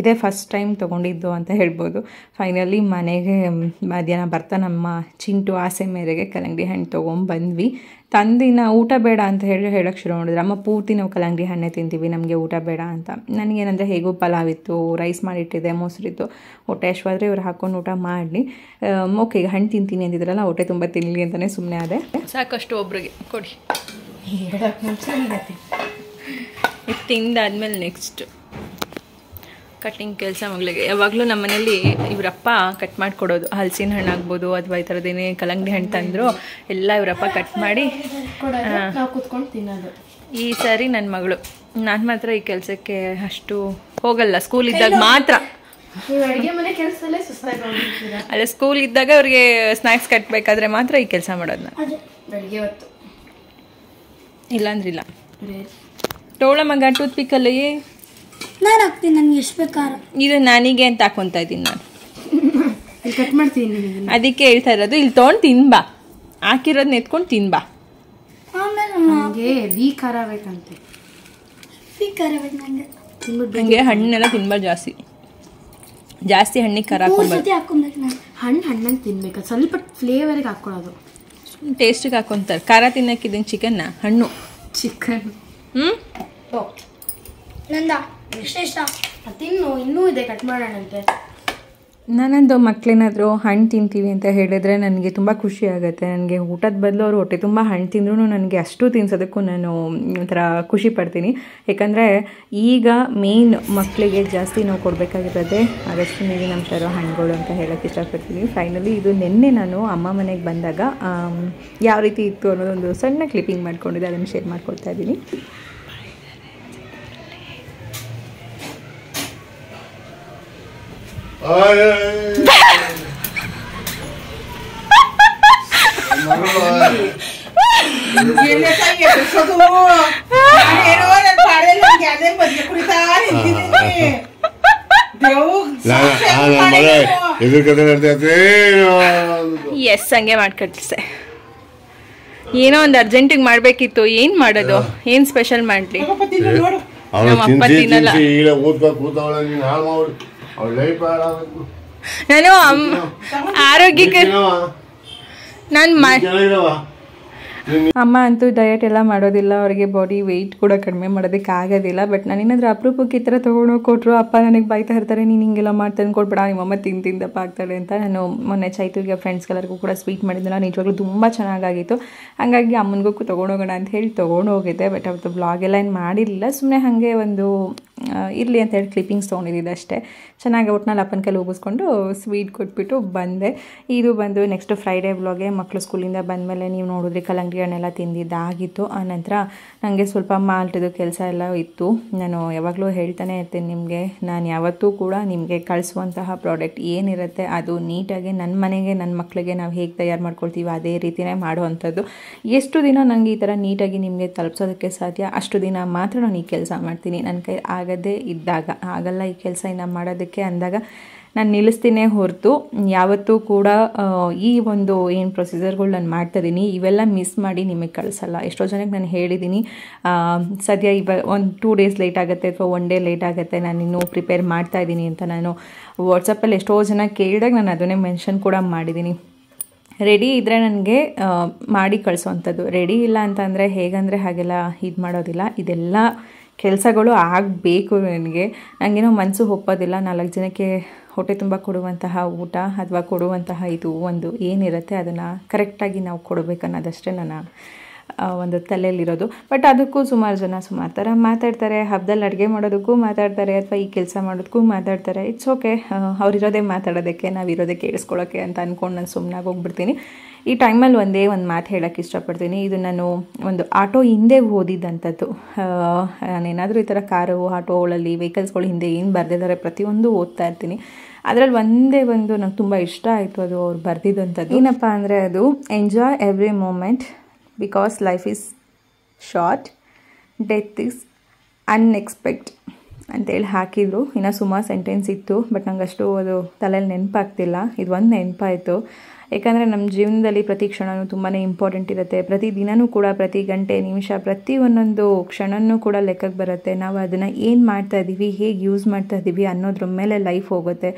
ಇದೇ ಫಸ್ಟ್ ಟೈಮ್ ತೊಗೊಂಡಿದ್ದು ಅಂತ ಹೇಳ್ಬೋದು. ಫೈನಲಿ ಮನೆಗೆ ಮಧ್ಯಾಹ್ನ ಬರ್ತಾ ನಮ್ಮ ಚಿಂಟು ಆಸೆ ಮೇರೆಗೆ ಕಲ್ಲಂಗಡಿ ಹಣ್ಣು ತೊಗೊಂಬಂದ್ವಿ. ತಂದಿನ ಊಟ ಬೇಡ ಅಂತ ಹೇಳೋಕ್ಕೆ ಶುರು ಮಾಡಿದ್ರು. ಅಮ್ಮ ಪೂರ್ತಿ ನಾವು ಕಲ್ಲಂಗಡಿ ಹಣ್ಣೆ ತಿಂತೀವಿ, ನಮಗೆ ಊಟ ಬೇಡ ಅಂತ. ನನಗೇನಂದರೆ ಹೇಗೂ ಪಲಾವ್ ಇತ್ತು, ರೈಸ್ ಮಾಡಿಟ್ಟಿದ್ದೆ, ಮೊಸರಿತ್ತು, ಹೊಟ್ಟೆ ಹಶ್ವಾದ್ರೆ ಇವ್ರು ಹಾಕ್ಕೊಂಡು ಊಟ ಮಾಡಲಿ. ಓಕೆ ಈಗ ಹಣ್ಣು ತಿಂತೀನಿ ಅಂತಿದ್ರಲ್ಲ, ಹೊಟ್ಟೆ ತುಂಬ ತಿನ್ನಲಿ ಅಂತಲೇ ಸುಮ್ಮನೆ ಆದೆ. ಸಾಕಷ್ಟು ಒಬ್ರಿಗೆ ಕೊಡಿ, ಇದು ತಿಂದಾದ್ಮೇಲೆ ನೆಕ್ಸ್ಟ್ ಕಟ್ಟಿಂಗ್ ಕೆಲಸ ಮಗಳಿಗೆ. ಯಾವಾಗಲೂ ನಮ್ಮ ಮನೇಲಿ ಇವರಪ್ಪ ಕಟ್ ಮಾಡಿಕೊಡೋದು. ಹಲಸಿನ ಹಣ್ಣು ಆಗ್ಬೋದು ಅಥವಾ ಈ ಥರದ್ದೇನೇ ಕಲ್ಲಂಗಡಿ ಹಣ್ಣು ತಂದರು ಎಲ್ಲ ಇವರಪ್ಪ ಕಟ್ ಮಾಡಿ ಕೂತ್ಕೊಂಡು ತಿನ್ನೋದು. ಈ ಸಾರಿ ನನ್ನ ಮಗಳು, ನಾನು ಮಾತ್ರ ಈ ಕೆಲಸಕ್ಕೆ ಅಷ್ಟು ಹೋಗಲ್ಲ. ಸ್ಕೂಲ್ ಇದ್ದಾಗ ಮಾತ್ರ, ಅಡುಗೆ ಮನೆ ಕೆಲಸದಲ್ಲೇ ಸುಸ್ತಾಗಿ ಅಲ್ಲ ಸ್ಕೂಲ್ ಇದ್ದಾಗ ಅವ್ರಿಗೆ ಸ್ನ್ಯಾಕ್ಸ್ ಕಟ್ಟಬೇಕಾದ್ರೆ ಮಾತ್ರ ಈ ಕೆಲಸ ಮಾಡೋದು ನಾನು. ಬೆಳಿಗ್ಗೆ ಹೊತ್ತು ಇಲ್ಲಾಂದ್ರಿಲ್ಲ. ಟೋಳ ಮಗ ಟೂತ್ ಪಿಕ್ಕಲ್ಲಿ ನಾನು ಹಾಕ್ತೀನಿ, ನನಗೆ ಎಷ್ಟು ಬೇಕಾದ್ರೆ. ಇದು ನನಗೆ ಅಂತ ಹಾಕೊತಾ ಇದ್ದೀನಿ ನಾನು, ಕಟ್ ಮಾಡ್ತೀನಿ. ಅದಕ್ಕೆ ಹೇಳ್ತಾ ಇರೋದು, ಇಲ್ಲಿ ತೊಗೊಂಡು ತಿನ್ಬಾ, ಹಾಕಿರೋದನ್ನ ಎತ್ಕೊಂಡು ತಿನ್ಬಾ. ನನಗೆ ವೀಕ್ ಖಾರ ಬೇಕಂತೆ, ನನಗೆ ಹಣ್ಣೆಲ್ಲ ತಿನ್ಬಾರ್ದು ಜಾಸ್ತಿ ಹಣ್ಣಿಗೆ ಖಾರ ಹಾಕೊಂಡ್ಬಾರ್ದು. ಹಣ್ಣಂಗೆ ತಿನ್ಬೇಕು, ಸ್ವಲ್ಪ ಫ್ಲೇವರ್ಗೆ ಹಾಕೊಳ್ಳೋದು. ಟೇಸ್ಟಿಗೆ ಹಾಕೊಂತಾರೆ. ಖಾರ ತಿನ್ನಕ್ಕಿದ್ದೀನಿ ಚಿಕನ್ನ, ಹಣ್ಣು ಚಿಕನ್. ನಂದ ಎಷ್ಟೆಷ್ಟ ತಿನ್ನು, ಇನ್ನೂ ಇದೆ, ಕಟ್ ಮಾಡೋಣಂತೆ. ನಾನಂದು ಮಕ್ಕಳೇನಾದರೂ ಹಣ್ಣು ತಿಂತೀವಿ ಅಂತ ಹೇಳಿದ್ರೆ ನನಗೆ ತುಂಬ ಖುಷಿ ಆಗುತ್ತೆ. ನನಗೆ ಊಟದ ಬದಲು ಅವರು ಹೊಟ್ಟೆ ತುಂಬ ಹಣ್ಣು ತಿಂದ್ರೂ ನನಗೆ ಅಷ್ಟು ತಿನ್ಸೋದಕ್ಕೂ ನಾನು ಒಂಥರ ಖುಷಿ ಪಡ್ತೀನಿ. ಯಾಕಂದರೆ ಈಗ ಮೇಯ್ನ್ ಮಕ್ಕಳಿಗೆ ಜಾಸ್ತಿ ನಾವು ಕೊಡಬೇಕಾಗಿರೋದೆ ಆದಷ್ಟು ನೀರಿನಂಶ ಇರೋ ಹಣ್ಣುಗಳು ಅಂತ ಹೇಳೋಕ್ಕೆ ಇಷ್ಟಪಡ್ತೀನಿ. ಫೈನಲಿ ಇದು ನಿನ್ನೆ ನಾನು ಅಮ್ಮ ಮನೆಗೆ ಬಂದಾಗ ಯಾವ ರೀತಿ ಇತ್ತು ಅನ್ನೋದೊಂದು ಸಣ್ಣ ಕ್ಲಿಪ್ಪಿಂಗ್ ಮಾಡ್ಕೊಂಡಿದ್ದೆ, ಅದನ್ನು ಶೇರ್ ಮಾಡ್ಕೊಳ್ತಾ ಇದ್ದೀನಿ. ಎಸ್ ಹಂಗೆ ಮಾಡ್ಕೊಟ್ಟೆ. ಏನೋ ಒಂದು ಅರ್ಜೆಂಟಿಗೆ ಮಾಡ್ಬೇಕಿತ್ತು, ಏನ್ ಮಾಡೋದು, ಏನ್ ಸ್ಪೆಷಲ್ ಮಾಡ್ಲಿ. ನಮ್ಮ ಅಪ್ಪ ತಿನ್ನಲ್ಲ. ನಾನು ಆರೋಗ್ಯಕ್ಕೆ ಅಮ್ಮ ಅಂತೂ ಡಯಟ್ ಎಲ್ಲ ಮಾಡೋದಿಲ್ಲ, ಅವರಿಗೆ ಬಾಡಿ ವೆಯ್ಟ್ ಕೂಡ ಕಡಿಮೆ ಮಾಡೋದಕ್ಕೆ ಆಗೋದಿಲ್ಲ. ಬಟ್ ನಾನೇನಾದರೂ ಅಪರೂಪಕ್ಕೆ ಈ ಥರ ತೊಗೊಂಡೋಗಿ ಕೊಟ್ಟರು ಅಪ್ಪ ನನಗೆ ಬೈತಾ ಇರ್ತಾರೆ, ನೀನು ಹಿಂಗೆಲ್ಲ ಮಾಡ್ತಾನೆ ಕೊಡ್ಬೇಡ, ನಿಮ್ಮಮ್ಮ ತಿಂದಪ್ಪ ಆಗ್ತಾಳೆ ಅಂತ. ನಾನು ಮೊನ್ನೆ ಚೈತುಗೆ ಫ್ರೆಂಡ್ಸ್ಗೆಲ್ಲರಿಗೂ ಕೂಡ ಸ್ವೀಟ್ ಮಾಡಿದ್ದಿಲ್ಲ, ನಿಜವಾಗ್ಲೂ ತುಂಬ ಚೆನ್ನಾಗಾಗಿತ್ತು. ಹಾಗಾಗಿ ಅಮ್ಮನಿಗೂ ತೊಗೊಂಡೋಗೋಣ ಅಂತ ಹೇಳಿ ತೊಗೊಂಡೋಗಿದ್ದೆ. ಬಟ್ ಅವತ್ತು ಬ್ಲಾಗ್ ಎಲ್ಲ ಏನು ಮಾಡಿರಲಿಲ್ಲ, ಸುಮ್ಮನೆ ಹಾಗೆ ಒಂದು ಇರಲಿ ಅಂತ ಹೇಳಿ ಕ್ಲಿಪ್ಪಿಂಗ್ಸ್ ತೊಗೊಂಡಿದ್ದೆ ಅಷ್ಟೇ. ಚೆನ್ನಾಗಿ ಒಟ್ಟಿನಲ್ಲಿ ಅಪ್ಪನ ಕೈಲಿ ಉಗಿಸ್ಕೊಂಡು ಸ್ವೀಟ್ ಕೊಟ್ಬಿಟ್ಟು ಬಂದೆ. ಇದು ಬಂದು ನೆಕ್ಸ್ಟ್ ಫ್ರೈಡೇ ವ್ಲಾಗೆ. ಮಕ್ಕಳು ಸ್ಕೂಲಿಂದ ಬಂದಮೇಲೆ ನೀವು ನೋಡಿದ್ರಿ ಕಲ್ಲಂಗಡಿ ಹಣ್ಣೆಲ್ಲ ತಿಂದಿದ್ದಾಗಿತ್ತು. ಆನಂತರ ನನಗೆ ಸ್ವಲ್ಪ ಮಾಲ್ಟದು ಕೆಲಸ ಎಲ್ಲ ಇತ್ತು. ನಾನು ಯಾವಾಗಲೂ ಹೇಳ್ತಾನೆ ಇರ್ತೀನಿ ನಿಮಗೆ, ನಾನು ಯಾವತ್ತೂ ಕೂಡ ನಿಮಗೆ ಕಳಿಸುವಂತಹ ಪ್ರಾಡಕ್ಟ್ ಏನಿರುತ್ತೆ ಅದು ನೀಟಾಗಿ ನನ್ನ ಮನೆಗೆ ನನ್ನ ಮಕ್ಕಳಿಗೆ ನಾವು ಹೇಗೆ ತಯಾರು ಮಾಡ್ಕೊಳ್ತೀವಿ ಅದೇ ರೀತಿಯೇ ಮಾಡುವಂಥದ್ದು. ಎಷ್ಟು ದಿನ ನನಗೆ ಈ ಥರ ನೀಟಾಗಿ ನಿಮಗೆ ತಲುಪಿಸೋದಕ್ಕೆ ಸಾಧ್ಯ ಅಷ್ಟು ದಿನ ಮಾತ್ರ ನಾನು ಈ ಕೆಲಸ ಮಾಡ್ತೀನಿ. ನನ್ನ ಕೈ ಆಗದೇ ಇದ್ದಾಗ, ಆಗಲ್ಲ ಈ ಕೆಲಸ ಇನ್ನು ಮಾಡೋದಕ್ಕೆ ಅಂದಾಗ ನಾನು ನಿಲ್ಲಿಸ್ತೀನಿ ಹೊರತು ಯಾವತ್ತೂ ಕೂಡ ಈ ಒಂದು ಏನು ಪ್ರೊಸೀಜರ್ಗಳು ನಾನು ಮಾಡ್ತಾಯಿದ್ದೀನಿ ಇವೆಲ್ಲ ಮಿಸ್ ಮಾಡಿ ನಿಮಗೆ ಕಳಿಸಲ್ಲ. ಎಷ್ಟೋ ಜನಕ್ಕೆ ನಾನು ಹೇಳಿದ್ದೀನಿ, ಸದ್ಯ ಒಂದು 2 days ಲೇಟ್ ಆಗುತ್ತೆ ಅಥವಾ 1 day ಲೇಟ್ ಆಗುತ್ತೆ, ನಾನು ಇನ್ನೂ ಪ್ರಿಪೇರ್ ಮಾಡ್ತಾಯಿದ್ದೀನಿ ಅಂತ ನಾನು ವಾಟ್ಸಪ್ಪಲ್ಲಿ ಎಷ್ಟೋ ಜನ ಕೇಳಿದಾಗ ನಾನು ಅದನ್ನೇ ಮೆನ್ಷನ್ ಕೂಡ ಮಾಡಿದ್ದೀನಿ. ರೆಡಿ ಇದ್ದರೆ ನನಗೆ ಮಾಡಿ ಕಳಿಸೋವಂಥದ್ದು, ರೆಡಿ ಇಲ್ಲ ಅಂತಂದರೆ ಹೇಗಂದರೆ ಹಾಗೆಲ್ಲ ಇದು ಮಾಡೋದಿಲ್ಲ. ಇದೆಲ್ಲ ಕೆಲಸಗಳು ಆಗಬೇಕು. ನನಗೇನೋ ಮನಸ್ಸು ಒಪ್ಪೋದಿಲ್ಲ 4 ಜನಕ್ಕೆ ಹೊಟ್ಟೆ ತುಂಬ ಕೊಡುವಂತಹ ಊಟ ಅಥವಾ ಕೊಡುವಂತಹ ಇದು ಒಂದು ಏನಿರುತ್ತೆ ಅದನ್ನು ಕರೆಕ್ಟಾಗಿ ನಾವು ಕೊಡಬೇಕು ಅನ್ನೋದಷ್ಟೇ ನನ್ನ ಒಂದು ತಲೆಯಲ್ಲಿರೋದು. ಬಟ್ ಅದಕ್ಕೂ ಸುಮಾರು ಜನ ಸುಮಾರು ಥರ ಮಾತಾಡ್ತಾರೆ. ಹಬ್ಬದಲ್ಲಿ ಅಡುಗೆ ಮಾಡೋದಕ್ಕೂ ಮಾತಾಡ್ತಾರೆ ಅಥವಾ ಈ ಕೆಲಸ ಮಾಡೋದಕ್ಕೂ ಮಾತಾಡ್ತಾರೆ. ಇಟ್ಸ್ ಓಕೆ, ಅವರಿರೋದೇ ಮಾತಾಡೋದಕ್ಕೆ, ನಾವಿರೋದೇ ಕೇಳಿಸ್ಕೊಳ್ಳೋಕ್ಕೆ ಅಂತ ಅಂದ್ಕೊಂಡು ನಾನು ಸುಮ್ಮನಾಗಿ ಹೋಗ್ಬಿಡ್ತೀನಿ. ಈ ಟೈಮಲ್ಲಿ ಒಂದು ಮಾತು ಹೇಳೋಕ್ಕೆ ಇಷ್ಟಪಡ್ತೀನಿ. ಇದು ನಾನು ಒಂದು ಆಟೋ ಹಿಂದೆ ಓದಿದ್ದಂಥದ್ದು. ನಾನೇನಾದರೂ ಈ ಥರ ಕಾರು ಆಟೋಗಳಲ್ಲಿ ವೆಹಿಕಲ್ಸ್ಗಳು ಹಿಂದೆ ಏನು ಬರೆದಿದ್ದಾರೆ ಪ್ರತಿಯೊಂದು ಓದ್ತಾ ಇರ್ತೀನಿ. ಅದರಲ್ಲಿ ಒಂದೇ ಒಂದು ನಂಗೆ ತುಂಬ ಇಷ್ಟ ಆಯಿತು, ಅದು ಅವ್ರು ಬರೆದಿದ್ದಂಥದ್ದು. ಏನಪ್ಪ ಅಂದರೆ ಅದು enjoy every moment because life is short, death is unexpect ಅಂತೇಳಿ ಹಾಕಿದರು. ಇನ್ನು ಸುಮಾರು ಸೆಂಟೆನ್ಸ್ ಇತ್ತು, ಬಟ್ ನಂಗೆ ಅಷ್ಟು ಅದು ತಲೆಯಲ್ಲಿ ನೆನಪಾಗ್ತಿಲ್ಲ. ಇದು ಒಂದು ನೆನಪಾಯಿತು. ಯಾಕಂದರೆ ನಮ್ಮ ಜೀವನದಲ್ಲಿ ಪ್ರತಿ ಕ್ಷಣವೂ ತುಂಬಾ ಇಂಪಾರ್ಟೆಂಟ್ ಇರುತ್ತೆ. ಪ್ರತಿ ದಿನವೂ ಕೂಡ, ಪ್ರತಿ ಗಂಟೆ ನಿಮಿಷ, ಪ್ರತಿ ಒಂದೊಂದು ಕ್ಷಣವೂ ಕೂಡ ಲೆಕ್ಕಕ್ಕೆ ಬರುತ್ತೆ. ನಾವು ಅದನ್ನು ಏನು ಮಾಡ್ತಾಯಿದ್ದೀವಿ, ಹೇಗೆ ಯೂಸ್ ಮಾಡ್ತಾಯಿದ್ದೀವಿ ಅನ್ನೋದ್ರ ಮೇಲೆ ಲೈಫ್ ಹೋಗುತ್ತೆ.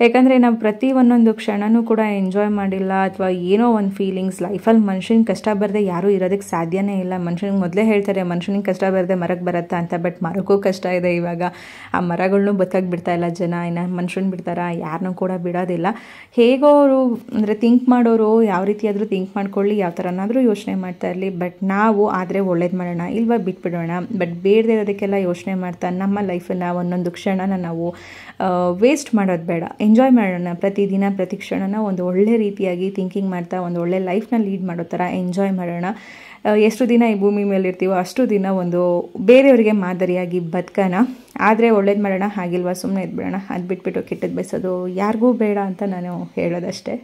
ಯಾಕಂದರೆ ನಾವು ಪ್ರತಿ ಒಂದೊಂದು ಕ್ಷಣವೂ ಕೂಡ ಎಂಜಾಯ್ ಮಾಡಿಲ್ಲ ಅಥವಾ ಏನೋ ಒಂದು ಫೀಲಿಂಗ್ಸ್ ಲೈಫಲ್ಲಿ ಮನುಷ್ಯನಿಗೆ ಕಷ್ಟ ಬರದೆ ಯಾರೂ ಇರೋದಕ್ಕೆ ಸಾಧ್ಯನೇ ಇಲ್ಲ. ಮನುಷ್ಯನಿಗೆ ಮೊದಲೇ ಹೇಳ್ತಾರೆ ಮನುಷ್ಯನಿಗೆ ಕಷ್ಟ ಬರದೆ ಮರಕ್ಕೆ ಬರುತ್ತಾ ಅಂತ, ಬಟ್ ಮರಕ್ಕೂ ಕಷ್ಟ ಇದೆ. ಇವಾಗ ಆ ಮರಗಳ್ನೂ ಬದುಕಕ್ಕೆ ಬಿಡ್ತಾ ಇಲ್ಲ ಜನ, ಇನ್ನು ಮನುಷ್ಯನ ಬಿಡ್ತಾರ, ಯಾರನ್ನೂ ಕೂಡ ಬಿಡೋದಿಲ್ಲ. ಹೇಗೋ ಅವರು ಅಂದರೆ ಥಿಂಕ್ ಮಾಡೋರು ಯಾವ ರೀತಿಯಾದರೂ ಥಿಂಕ್ ಮಾಡ್ಕೊಳ್ಳಿ, ಯಾವ ಥರನಾದರೂ ಯೋಚನೆ ಮಾಡ್ತಾ ಇರಲಿ, ಬಟ್ ನಾವು ಆದರೆ ಒಳ್ಳೇದು ಮಾಡೋಣ, ಇಲ್ವಾ ಬಿಟ್ಬಿಡೋಣ. ಬಟ್ ಬೇಡದೇ ಇರೋದಕ್ಕೆಲ್ಲ ಯೋಚನೆ ಮಾಡ್ತಾ ನಮ್ಮ ಲೈಫನ್ನು ಒಂದೊಂದು ಕ್ಷಣನ ನಾವು ವೇಸ್ಟ್ ಮಾಡೋದು ಬೇಡ, ಎಂಜಾಯ್ ಮಾಡೋಣ. ಪ್ರತಿದಿನ ಪ್ರತಿ ಕ್ಷಣನ ಒಂದು ಒಳ್ಳೆ ರೀತಿಯಾಗಿ ಥಿಂಕಿಂಗ್ ಮಾಡ್ತಾ ಒಂದು ಒಳ್ಳೆ ಲೈಫ್ನ ಲೀಡ್ ಮಾಡೋ ಥರ ಎಂಜಾಯ್ ಮಾಡೋಣ. ಎಷ್ಟು ದಿನ ಈ ಭೂಮಿ ಮೇಲೆ ಇರ್ತೀವೋ ಅಷ್ಟು ದಿನ ಒಂದು ಬೇರೆಯವರಿಗೆ ಮಾದರಿಯಾಗಿ ಬದುಕೋಣ. ಆದರೆ ಒಳ್ಳೇದು ಮಾಡೋಣ, ಹಾಗಿಲ್ವಾ ಸುಮ್ಮನೆ ಇದ್ಬಿಡೋಣ. ಅದು ಬಿಟ್ಬಿಟ್ಟು ಕೆಟ್ಟದ್ದು ಬಯಸೋದು ಯಾರಿಗೂ ಬೇಡ ಅಂತ ನಾನು ಹೇಳೋದಷ್ಟೇ.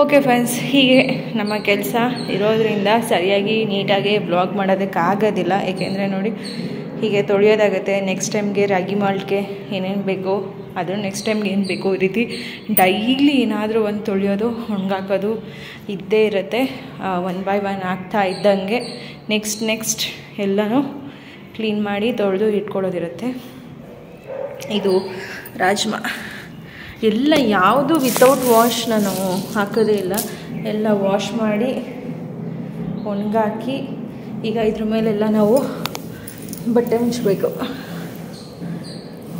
ಓಕೆ ಫ್ರೆಂಡ್ಸ್, ಹೀಗೆ ನಮ್ಮ ಕೆಲಸ ಇರೋದ್ರಿಂದ ಸರಿಯಾಗಿ ನೀಟಾಗಿ ಬ್ಲಾಗ್ ಮಾಡೋದಕ್ಕಾಗೋದಿಲ್ಲ. ಏಕೆಂದರೆ ನೋಡಿ ಹೀಗೆ ತೊಳೆಯೋದಾಗುತ್ತೆ. ನೆಕ್ಸ್ಟ್ ಟೈಮ್ಗೆ ರಾಗಿ ಮಾಲ್ಟ್ಗೆ ಏನೇನು ಬೇಕೋ ಅದು ನೆಕ್ಸ್ಟ್ ಟೈಮ್ಗೆ ಏನು ಬೇಕು ಈ ರೀತಿ ಡೈಲಿ ಏನಾದರೂ ಒಂದು ತೊಳೆಯೋದು, ಒಣಗಾಕೋದು ಇದ್ದೇ ಇರುತ್ತೆ. 1 by 1 ಆಗ್ತಾ ಇದ್ದಂಗೆ ನೆಕ್ಸ್ಟ್ ಎಲ್ಲನೂ ಕ್ಲೀನ್ ಮಾಡಿ ತೊಳೆದು ಇಟ್ಕೊಳ್ಳೋದಿರುತ್ತೆ. ಇದು ರಾಜ್ಮಾ ಎಲ್ಲ ಯಾವುದು ವಿತೌಟ್ ವಾಶ್ ನಾನು ಹಾಕೋದೇ ಇಲ್ಲ, ಎಲ್ಲ ವಾಶ್ ಮಾಡಿ ಒಣಗಾಕಿ ಈಗ ಇದ್ರ ಮೇಲೆಲ್ಲ ನಾವು ಬಟ್ಟೆ ಮುಚ್ಚಬೇಕು.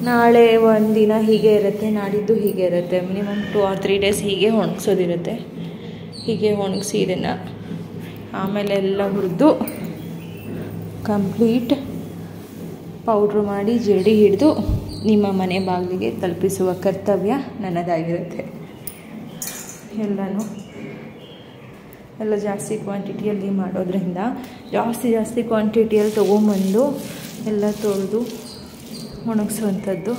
ನಾಳೆ ಒಂದಿನ ಹೀಗೆ ಇರುತ್ತೆ, ನಾಡಿದ್ದು ಹೀಗೆ ಇರುತ್ತೆ. ಮಿನಿಮಮ್ 2 or 3 days ಹೀಗೆ ಒಣಗಿಸೋದಿರುತ್ತೆ. ಹೀಗೆ ಒಣಗಿಸಿ ಇದನ್ನು ಆಮೇಲೆ ಎಲ್ಲ ಹುರಿದು ಕಂಪ್ಲೀಟ್ ಪೌಡ್ರು ಮಾಡಿ ಜಡಿ ಹಿಡಿದು ನಿಮ್ಮ ಮನೆ ಬಾಗಿಲಿಗೆ ತಲುಪಿಸುವ ಕರ್ತವ್ಯ ನನ್ನದಾಗಿರುತ್ತೆ. ಎಲ್ಲ ಜಾಸ್ತಿ ಕ್ವಾಂಟಿಟಿಯಲ್ಲಿ ಮಾಡೋದ್ರಿಂದ ಜಾಸ್ತಿ ಕ್ವಾಂಟಿಟಿಯಲ್ಲಿ ತೊಗೊಂಬಂದು ಎಲ್ಲ ತೊಳೆದು ಒಣಗಿಸುವಂಥದ್ದು.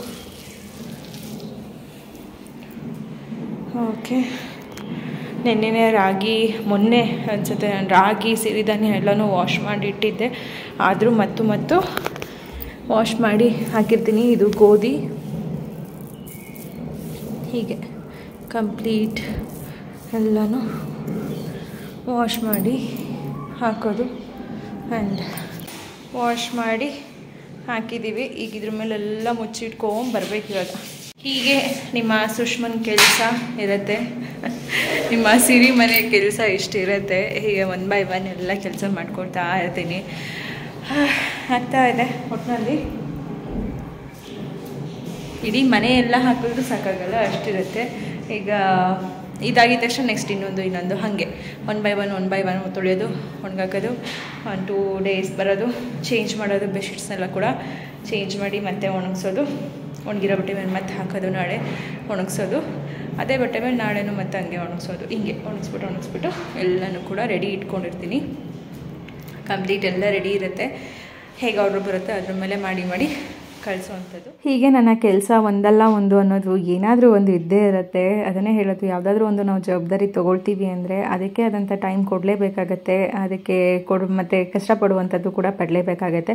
ಓಕೆ, ಮೊನ್ನೆ ಅನಿಸುತ್ತೆ ನಾನು ರಾಗಿ ಸಿರಿಧಾನ್ಯ ಎಲ್ಲನೂ ವಾಶ್ ಮಾಡಿ ಇಟ್ಟಿದ್ದೆ, ಆದರೂ ಮತ್ತು ವಾಶ್ ಮಾಡಿ ಹಾಕಿರ್ತೀನಿ. ಇದು ಗೋಧಿ, ಹೀಗೆ ಕಂಪ್ಲೀಟ್ ಎಲ್ಲನೂ ವಾಶ್ ಮಾಡಿ ಹಾಕೋದು. ಆ್ಯಂಡ್ ವಾಶ್ ಮಾಡಿ ಹಾಕಿದ್ದೀವಿ. ಈಗ ಇದ್ರ ಮೇಲೆಲ್ಲ ಮುಚ್ಚಿಟ್ಕೊಂಬರ್ಬೇಕು ಇವಾಗ. ಹೀಗೆ ನಿಮ್ಮ ಸುಷ್ಮನ್ ಕೆಲಸ ಇರುತ್ತೆ, ನಿಮ್ಮ ಸಿರಿ ಮನೆ ಕೆಲಸ ಇಷ್ಟಿರುತ್ತೆ. ಹೀಗೆ 1 by 1 ಎಲ್ಲ ಕೆಲಸ ಮಾಡ್ಕೊಳ್ತಾ ಇರ್ತೀನಿ. ಆಗ್ತಾ ಇದೆ ಒಟ್ಟಿನಲ್ಲಿ. ಇಡೀ ಮನೆಯೆಲ್ಲ ಹಾಕಿದ್ರು ಸಾಕಾಗಲ್ಲ, ಅಷ್ಟಿರುತ್ತೆ. ಈಗ ಇದಾಗಿದ ತಕ್ಷಣ ನೆಕ್ಸ್ಟ್ ಇನ್ನೊಂದು ಹಾಗೆ 1 by 1 ತೊಳೆಯೋದು, ಒಣಗಾಕೋದು, 1-2 days ಬರೋದು, ಚೇಂಜ್ ಮಾಡೋದು. ಬೆಡ್ಶೀಟ್ಸ್ನೆಲ್ಲ ಕೂಡ ಚೇಂಜ್ ಮಾಡಿ ಮತ್ತೆ ಒಣಗಿಸೋದು. ಒಣಗಿರೋ ಬಟ್ಟೆ ಮೇಲೆ ಮತ್ತೆ ಹಾಕೋದು, ನಾಳೆ ಒಣಗಿಸೋದು. ಅದೇ ಬಟ್ಟೆ ಮೇಲೆ ನಾಳೆನೂ ಮತ್ತೆ ಹಂಗೆ ಒಣಗಿಸೋದು. ಹಿಂಗೆ ಒಣಗಿಸ್ಬಿಟ್ಟು ಎಲ್ಲನೂ ಕೂಡ ರೆಡಿ ಇಟ್ಕೊಂಡಿರ್ತೀನಿ. ಕಂಪ್ಲೀಟ್ ಎಲ್ಲ ರೆಡಿ ಇರುತ್ತೆ. ಹೇಗೆ ಆರ್ಡ್ರ್ ಬರುತ್ತೆ ಅದ್ರ ಮೇಲೆ ಮಾಡಿ ಕಳಿಸೋವಂಥದ್ದು. ಹೀಗೆ ನನ್ನ ಕೆಲಸ ಒಂದಲ್ಲ ಒಂದು ಅನ್ನೋದು ಏನಾದರೂ ಒಂದು ಇದ್ದೇ ಇರುತ್ತೆ. ಅದನ್ನೇ ಹೇಳೋದು, ಯಾವುದಾದ್ರೂ ಒಂದು ನಾವು ಜವಾಬ್ದಾರಿ ತೊಗೊಳ್ತೀವಿ ಅಂದರೆ ಅದಕ್ಕೆ ಆದಂಥ ಟೈಮ್ ಕೊಡಲೇಬೇಕಾಗತ್ತೆ. ಅದಕ್ಕೆ ಮತ್ತು ಕಷ್ಟಪಡುವಂಥದ್ದು ಕೂಡ ಪಡಲೇಬೇಕಾಗತ್ತೆ.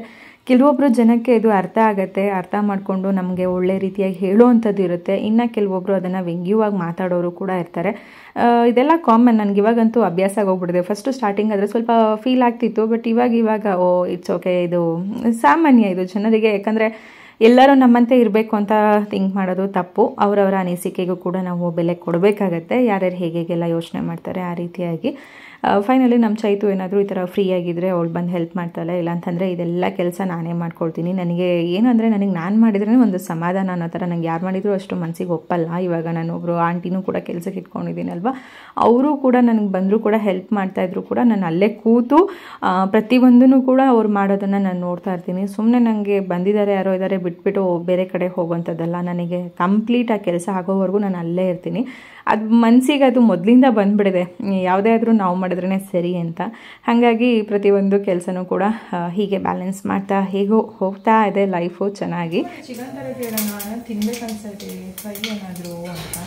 ಕೆಲವೊಬ್ಬರು ಜನಕ್ಕೆ ಇದು ಅರ್ಥ ಆಗುತ್ತೆ, ಅರ್ಥ ಮಾಡಿಕೊಂಡು ನಮಗೆ ಒಳ್ಳೆ ರೀತಿಯಾಗಿ ಹೇಳುವಂಥದ್ದು ಇರುತ್ತೆ. ಇನ್ನು ಕೆಲವೊಬ್ಬರು ಅದನ್ನು ವ್ಯಂಗ್ಯವಾಗಿ ಮಾತಾಡೋರು ಕೂಡ ಇರ್ತಾರೆ. ಇದೆಲ್ಲ ಕಾಮನ್. ನನಗೆ ಇವಾಗಂತೂ ಅಭ್ಯಾಸ ಆಗೋಗ್ಬಿಟ್ಟಿದೆ. ಫಸ್ಟು ಸ್ಟಾರ್ಟಿಂಗ್ ಆದರೆ ಸ್ವಲ್ಪ ಫೀಲ್ ಆಗ್ತಿತ್ತು, ಬಟ್ ಇವಾಗ ಇಟ್ಸ್ ಓಕೆ, ಇದು ಸಾಮಾನ್ಯ ಇದು ಜನರಿಗೆ. ಯಾಕಂದರೆ ಎಲ್ಲರೂ ನಮ್ಮಂತೆ ಇರಬೇಕು ಅಂತ ಥಿಂಕ್ ಮಾಡೋದು ತಪ್ಪು. ಅವರವರ ಅನಿಸಿಕೆಗೂ ಕೂಡ ನಾವು ಬೆಲೆ ಕೊಡಬೇಕಾಗತ್ತೆ. ಯಾರ್ಯಾರು ಹೇಗೆಲ್ಲ ಯೋಚನೆ ಮಾಡ್ತಾರೆ ಆ ರೀತಿಯಾಗಿ. ಫೈನಲಿ ನಮ್ಮ ಚೈತು ಏನಾದರೂ ಈ ಥರ ಫ್ರೀ ಆಗಿದ್ದರೆ ಅವಳು ಬಂದು ಹೆಲ್ಪ್ ಮಾಡ್ತಾಳೆ. ಇಲ್ಲ ಅಂತಂದರೆ ಇದೆಲ್ಲ ಕೆಲಸ ನಾನೇ ಮಾಡ್ಕೊಳ್ತೀನಿ. ನನಗೆ ಏನು ಅಂದರೆ ನನಗೆ ನಾನು ಮಾಡಿದ್ರೇ ಒಂದು ಸಮಾಧಾನ ಅನ್ನೋ ಥರ. ನಂಗೆ ಯಾರು ಮಾಡಿದರೂ ಅಷ್ಟು ಮನಸ್ಸಿಗೆ ಒಪ್ಪಲ್ಲ. ಇವಾಗ ನಾನು ಒಬ್ಬರು ಆಂಟಿನೂ ಕೂಡ ಕೆಲಸಕ್ಕೆ ಇಟ್ಕೊಂಡಿದ್ದೀನಲ್ವ, ಅವರು ಕೂಡ ನನಗೆ ಬಂದರೂ ಕೂಡ ಹೆಲ್ಪ್ ಮಾಡ್ತಾಯಿದ್ರು ಕೂಡ ನಾನು ಅಲ್ಲೇ ಕೂತು ಪ್ರತಿಯೊಂದೂ ಕೂಡ ಅವ್ರು ಮಾಡೋದನ್ನು ನಾನು ನೋಡ್ತಾ ಇರ್ತೀನಿ. ಸುಮ್ಮನೆ ನನಗೆ ಬಂದಿದ್ದಾರೆ ಯಾರೋ ಇದ್ದಾರೆ ಬಿಟ್ಬಿಟ್ಟು ಬೇರೆ ಕಡೆ ಹೋಗುವಂಥದ್ದಲ್ಲ. ನನಗೆ ಕಂಪ್ಲೀಟ್ ಆ ಕೆಲಸ ಆಗೋವರೆಗೂ ನಾನು ಅಲ್ಲೇ ಇರ್ತೀನಿ. ಅದು ಮನಸ್ಸಿಗೆ ಅದು ಮೊದಲಿಂದ ಬಂದುಬಿಡಿದೆ. ಯಾವುದೇ ಆದರೂ ನಾವು ಮಾಡಿದ್ರೆ ಮಾಡಿದ್ರೇ ಸರಿ ಅಂತ. ಹಾಗಾಗಿ ಪ್ರತಿಯೊಂದು ಕೆಲಸನೂ ಕೂಡ ಹೀಗೆ ಬ್ಯಾಲೆನ್ಸ್ ಮಾಡ್ತಾ ಹೇಗೋ ಹೋಗ್ತಾ ಇದೆ ಲೈಫು ಚೆನ್ನಾಗಿ. ಚಿಕನ್ ಥರ ಕೇಳೋಣ, ತಿನ್ಬೇಕು ಅನ್ಸತ್ತೆ, ಫ್ರೈ ಏನಾದರೂ ಅಂತ.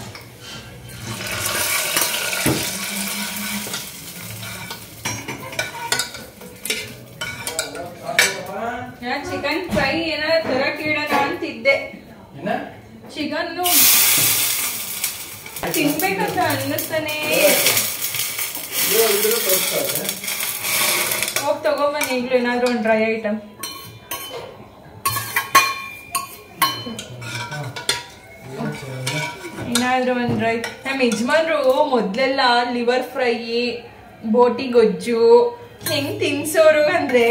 ಚಿಕನ್ ಫ್ರೈ ಏನಾದ್ರು ತರ ಕೇಳೋಣ ಅಂತಿದ್ದೆ. ಚಿಕನ್ನು ತಿನ್ಬೇಕಂತ ಅನ್ನಿಸ್ತಾನೆ. ಹೋಗಿ ತಗೊಂಬನ್ನಿ ಈಗಲೂ ಏನಾದ್ರು ಒಂದು ಡ್ರೈ ಐಟಮ್. ಏನಾದ್ರು ಒಂದು ಡ್ರೈ. ನಮ್ಮ ಯಜಮಾನ್ರು ಮೊದ್ಲೆಲ್ಲ ಲಿವರ್ ಫ್ರೈ, ಬೋಟಿ ಗೊಜ್ಜು ಹೆಂಗ್ ತಿನ್ಸೋರು ಅಂದ್ರೆ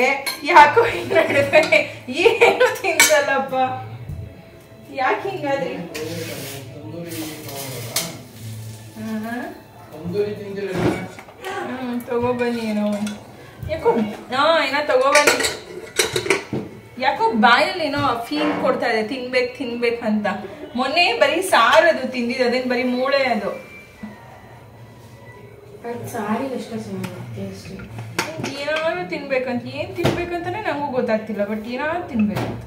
ಯಾಕೋ ಹಿಂಗಡೆ ಏನು ತಿನ್ಸಲ್ಲಪ್ಪ, ಯಾಕೆ ಹಿಂಗಾದ್ರಿ? ತಗೋಬನ್ನಿ ಏನೋ ಯಾಕೋ ಏನೋ ತಗೋಬನ್ನಿ. ಯಾಕೋ ಬಾಯಲ್ಲಿ ಏನೋ ಫೀಲ್ ಕೊಡ್ತಾ ಇದೆ ತಿನ್ಬೇಕಂತ. ಮೊನ್ನೆ ಬರೀ ಸಾರದು ತಿಂದಿದ್ದು, ಅದೇನು ಬರೀ ಮೂಳೆ ಅದು. ಏನಾದ್ರು ತಿನ್ಬೇಕಂತ, ಏನ್ ತಿನ್ಬೇಕಂತಾನೆ ನಂಗೂ ಗೊತ್ತಾಗ್ತಿಲ್ಲ, ಬಟ್ ಏನಾದ್ರು ತಿನ್ಬೇಕಂತ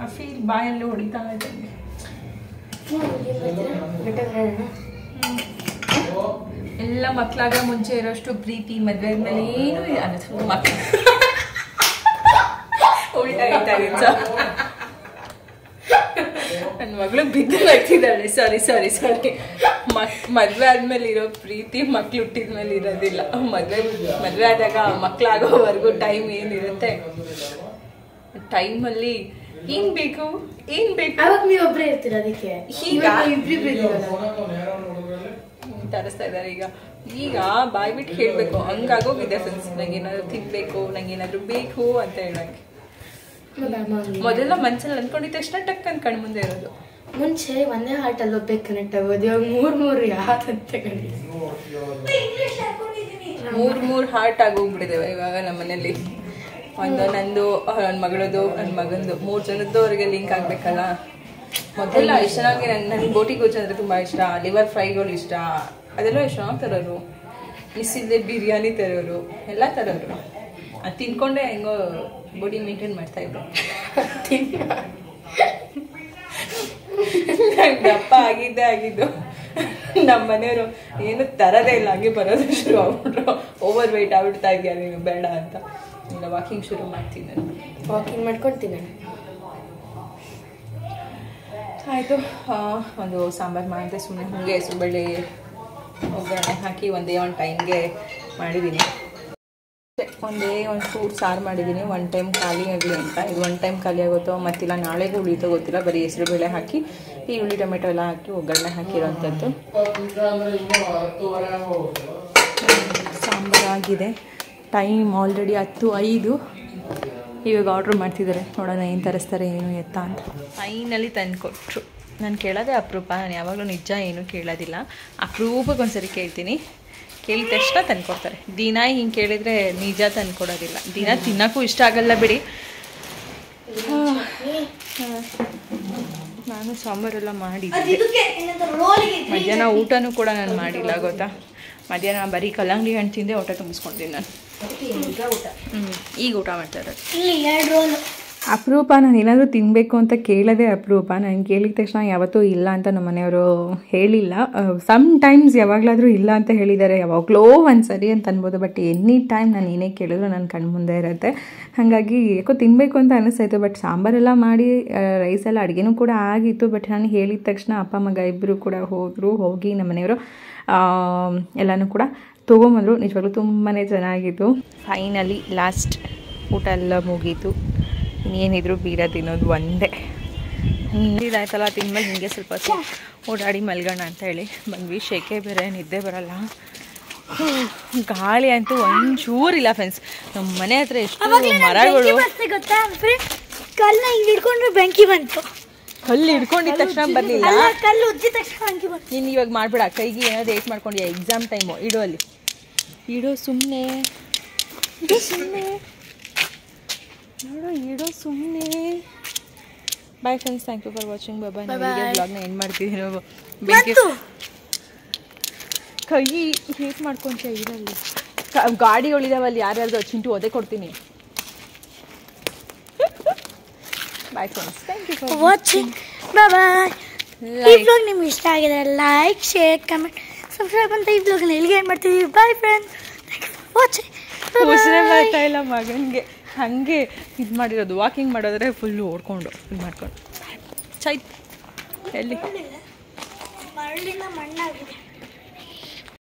ಆ ಫೀಲ್ ಬಾಯಲ್ಲಿ ಹೊಡಿತಾ ಇದೆ. ಎಲ್ಲ ಮಕ್ಳಾಗ ಮುಂಚೆ ಇರೋಷ್ಟು ಪ್ರೀತಿ ಮದ್ವೆ ಆದ್ಮೇಲೆ ಏನು ನನ್ನ ಮಗಳು ಬಿದ್ದು ಬರ್ತಿದ್ದಾಳೆ. ಸಾರಿ ಮದ್ವೆ ಆದ್ಮೇಲೆ ಇರೋ ಪ್ರೀತಿ ಮಕ್ಳು ಹುಟ್ಟಿದ್ಮೇಲೆ ಇರೋದಿಲ್ಲ. ಮದ್ವೆ ಆದಾಗ ಮಕ್ಳಾಗೋವರೆಗೂ ಟೈಮ್ ಏನಿರುತ್ತೆ, ಟೈಮಲ್ಲಿ ಏನ್ ಬೇಕು ನೀವು ಒಬ್ಬರೇ ಇರ್ತೀರ, ಅದಕ್ಕೆ ತರಿಸ್ತಾ ಇದಾರೆ. ಈಗ ಬಾಯ್ ಬಿಟ್ಟು ಹೇಳ್ಬೇಕು ಹಂಗಾಗೋಗಿದೆ ಫ್ರೆಂಡ್ಸ್. ನಂಗೇನಾದ್ರು ತಿನ್ಬೇಕು, ನಂಗೇನಾದ್ರು ಬೇಕು ಅಂತ ಹೇಳಂಗೆ. ಮೊದಲ ಮನ್ಸಲ್ಲಿ ಅನ್ಕೊಂಡಿದ್ದ ತಕ್ಷಣ ಟಕ್ ಅಂತ ಕಣ್ ಮುಂದೆ ಇರೋದು. ಮುಂಚೆ ಒಂದೇ ಹಾರ್ಟ್ ಅಲ್ಲಿ ಒಬ್ಬ ಕನೆಕ್ಟ್ ಆಗೋದು, ಇವಾಗ ಮೂರು ಯಾಕಂತ ಮೂರ್ ಹಾರ್ಟ್ ಆಗೋಗ್ಬಿಟ್ಟಿದ್ದೇವೆ ಇವಾಗ ನಮ್ಮ ಮನೇಲಿ. ಒಂದು ನಂದು, ನನ್ನ ಮಗಳದು, ನನ್ನ ಮಗಂದು, 3 ಜನದ್ದು ಅವ್ರಿಗೆ ಲಿಂಕ್ ಆಗ್ಬೇಕಲ್ಲ. ಮೊದಲೆಲ್ಲ ಇಷ್ಟ ಚೆನ್ನಾಗಿ ನನ್ಗೆ ಬೋಟಿ ಗೊಜ್ಜು ಅಂದ್ರೆ ತುಂಬಾ ಇಷ್ಟ, ಲಿವರ್ ಫ್ರೈಗಳು ಇಷ್ಟ, ಅದೆಲ್ಲ ಇಷ್ಟ ತರೋರು. ಮಿಸ್ಸಿದ್ದೆ ಬಿರಿಯಾನಿ ತರೋರು, ಎಲ್ಲ ತರೋರು. ಅದು ತಿನ್ಕೊಂಡೆ ಹೆಂಗೋ ಬಾಡಿ ಮೇಂಟೈನ್ ಮಾಡ್ತಾ ಇದ್ರು. ದಪ್ಪ ಆಗಿದ್ದು ನಮ್ಮ ಮನೆಯವರು ಏನು ತರದೇ ಇಲ್ಲ, ಹಂಗೆ ಬರೋದು ಶುರು ಆಗ್ಬಿಟ್ರು. ಓವರ್ ವೆಯ್ಟ್ ಆಗ್ಬಿಡ್ತಾ ಇದೆಯಾ ನೀನು, ಬೇಡ ಅಂತ. ಇಲ್ಲ ವಾಕಿಂಗ್ ಶುರು ಮಾಡ್ತೀನಿ, ನಾನು ವಾಕಿಂಗ್ ಮಾಡ್ಕೊಳ್ತೀನಿ. ಆಯಿತು, ಒಂದು ಸಾಂಬಾರು ಮಾಡಿದೆ ಸುಮ್ಮನೆ ಹಾಗೆ. ಹೆಸರುಬೇಳೆ ಒಗ್ಗರಣೆ ಹಾಕಿ ಒಂದೇ ಒಂದು ಟೈಮ್ಗೆ ಮಾಡಿದ್ದೀನಿ. ಒಂದು ಫ್ರೂಟ್ ಸಾರು ಮಾಡಿದ್ದೀನಿ. 1 ಟೈಮ್ ಖಾಲಿ ಆಗಲಿ ಅಂತ. ಇದು 1 ಟೈಮ್ ಖಾಲಿ ಆಗುತ್ತೋ ಮತ್ತಿಲ್ಲ ನಾಳೆಗೂ ಉಳಿತೋ ಗೊತ್ತಿಲ್ಲ. ಬರೀ ಹೆಸರುಬೇಳೆ ಹಾಕಿ ಈರುಳ್ಳಿ ಟೊಮೆಟೊ ಎಲ್ಲ ಹಾಕಿ ಒಗ್ಗರಣೆ ಹಾಕಿರೋಂಥದ್ದು ಸಾಂಬಾರು ಆಗಿದೆ. Time already 10:05. ಇವಾಗ ಆರ್ಡ್ರ್ ಮಾಡ್ತಿದ್ದಾರೆ, ನೋಡೋಣ ಏನು ತರಿಸ್ತಾರೆ ಏನು ಎತ್ತ ಅಂತ. ಫೈನಲಿ ತಂದು ಕೊಟ್ಟರು. ನಾನು ಕೇಳೋದೇ ಅಪರೂಪ, ನಾನು ಯಾವಾಗಲೂ ನಿಜ ಏನೂ ಕೇಳೋದಿಲ್ಲ, ಅಪರೂಪಕ್ಕೊಂದ್ಸರಿ ಕೇಳ್ತೀನಿ. ಕೇಳಿದ ತಕ್ಷಣ ತಂದುಕೊಡ್ತಾರೆ. ದಿನ ಹಿಂಗೆ ಕೇಳಿದರೆ ನಿಜ ತಂದುಕೊಡೋದಿಲ್ಲ. ದಿನ ತಿನ್ನೋಕ್ಕೂ ಇಷ್ಟ ಆಗಲ್ಲ ಬಿಡಿ. ನಾನು ಸಾಂಬಾರೆಲ್ಲ ಮಾಡಿದ್ದೆ. ಮಧ್ಯಾಹ್ನ ಊಟನೂ ಕೂಡ ನಾನು ಮಾಡಿಲ್ಲ ಗೊತ್ತಾ. ಮಧ್ಯಾಹ್ನ ಬರೀ ಕಲ್ಲಂಗಡಿ ಹಣ್ಣು ತಿಂದೆ ಊಟ ತುಂಬಿಸ್ಕೊಳ್ತೀನಿ ನಾನು. ಈಗ ಊಟ ಮಾಡ್ತಾ ಇರೋದು. ಅಪರೂಪ. ನಾನು ಏನಾದರೂ ತಿನ್ನಬೇಕು ಅಂತ ಕೇಳೋದೇ ಅಪರೂಪ. ನಾನು ಕೇಳಿದ ತಕ್ಷಣ ಯಾವತ್ತೂ ಇಲ್ಲ ಅಂತ ನಮ್ಮ ಮನೆಯವರು ಹೇಳಿಲ್ಲ. ಸಮ್ ಟೈಮ್ಸ್ ಯಾವಾಗಲಾದರೂ ಇಲ್ಲ ಅಂತ ಹೇಳಿದ್ದಾರೆ, ಯಾವಾಗಲೋ ಒಂದು ಸರಿ ಅಂತ ಅನ್ಬೋದು. ಬಟ್ ಎನಿ ಟೈಮ್ ನಾನು ಏನೇ ಕೇಳಿದ್ರು ನನ್ನ ಕಣ್ಣು ಮುಂದೆ ಇರುತ್ತೆ. ಹಾಗಾಗಿ ಯಾಕೋ ತಿನ್ನಬೇಕು ಅಂತ ಅನ್ನಿಸ್ತಾಯಿತ್ತು. ಬಟ್ ಸಾಂಬಾರೆಲ್ಲ ಮಾಡಿ ರೈಸೆಲ್ಲ ಅಡುಗೆನೂ ಕೂಡ ಆಗಿತ್ತು. ಬಟ್ ನಾನು ಹೇಳಿದ ತಕ್ಷಣ ಅಪ್ಪ ಮಗ ಇಬ್ಬರು ಕೂಡ ಹೋಗಿ ನಮ್ಮ ಮನೆಯವರು ಎಲ್ಲನೂ ಕೂಡ ತೊಗೊಂಬಂದರು. ನಿಜವಾಗ್ಲೂ ತುಂಬಾ ಚೆನ್ನಾಗಿತ್ತು. ಫೈನಲಿ ಲಾಸ್ಟ್ ಊಟ ಎಲ್ಲ ಮುಗೀತು. ಇನ್ನೇನಿದ್ರು ಬೀರ ತಿನ್ನೋದು ಒಂದೇ. ಇದಾಯ್ತಲ್ಲ, ತಿಂದ್ಮೇಲೆ ನಿಮಗೆ ಸ್ವಲ್ಪ ಓಡಾಡಿ ಮಲ್ಗೋಣ ಅಂತ ಹೇಳಿ ಬಂದ್ವಿ. ಶೆಕೆ ಬೇರೆ, ನಿದ್ದೆ ಬರಲ್ಲ. ಗಾಳಿ ಅಂತೂ ಒಂಚೂರಿಲ್ಲ ಫ್ರೆಂಡ್ಸ್. ನಮ್ಮ ಮನೆ ಹತ್ರ ಎಷ್ಟು ಮರಗಳು. ಹಿಡ್ಕೊಂಡ್ರೆ ಬೆಂಕಿ ಬಂತು. ಕಲ್ಲು ಹಿಡ್ಕೊಂಡಿದ ತಕ್ಷಣ ಬರಲಿಲ್ಲ, ಕಲ್ಲು ಉಜ್ಜಿದ ತಕ್ಷಣ ಬೆಂಕಿ ಬಂತು. ನೀನು ಇವಾಗ ಮಾಡ್ಬೇಡ, ಕೈಗೆ ಏನಾದ್ರು ಏಟ್ ಮಾಡ್ಕೊಂಡಿಯಾ. ಎಕ್ಸಾಮ್ ಟೈಮು ಇಡು, ಅಲ್ಲಿ ಇಡೋ ಸುಮ್ಮನೆ, ಇಡೋ ಸುಮ್ಮನೆ ನೋಡೋ, ಇಡೋ ಸುಮ್ಮನೆ. Bye friends, thank you for watching. Bye. ನಾನು ವಿಡಿಯೋ ಬ್ಲಾಗ್ನ ಎಂಡ್ ಮಾಡ್ತಿದ್ದೀನಿ. ಬೆಂಕಿ ಕೈ ಹೀಟ್ ಮಾಡ್ಕೊಂತೀಯ ಇದರಲ್ಲಿ ಗಾಡಿಗಳಿದಾವಲ್ಲಿ ಯಾರ್ಯಾರ್ದು ಚಿಂಟು ಅದೇ ಕೊಡ್ತೀನಿ. Bye friends, thank you for watching. Bye. ಈ ವ್ಲಾಗ್ ನಿಮ್ಗೆ ಇಷ್ಟ ಆಗಿದೆ ಲೈಕ್ ಶೇರ್ ಕಮೆಂಟ್ ಸಬ್ಸ್ಕ್ರೈಬ್ ಅಂತ ಈ ವ್ಲಾಗ್ನ ಇಲ್ಲಿಗೆ ಏನು ಮಾಡ್ತೀವಿ. Bye friends, thank you for watching. ಉಸಿರೇ ಬರ್ತಾ ಇಲ್ಲ ಮಗನಿಗೆ, ಹಾಗೆ ಇದು ಮಾಡಿರೋದು. ವಾಕಿಂಗ್ ಮಾಡೋದ್ರೆ ಫುಲ್ಲು ಓಡ್ಕೊಂಡು ಇದು ಮಾಡ್ಕೊಂಡು. ಚೈತ್ ಎಲ್ಲಿ ಮರಳಿಂದ ಮಣ್ಣಾಗಿದೆ.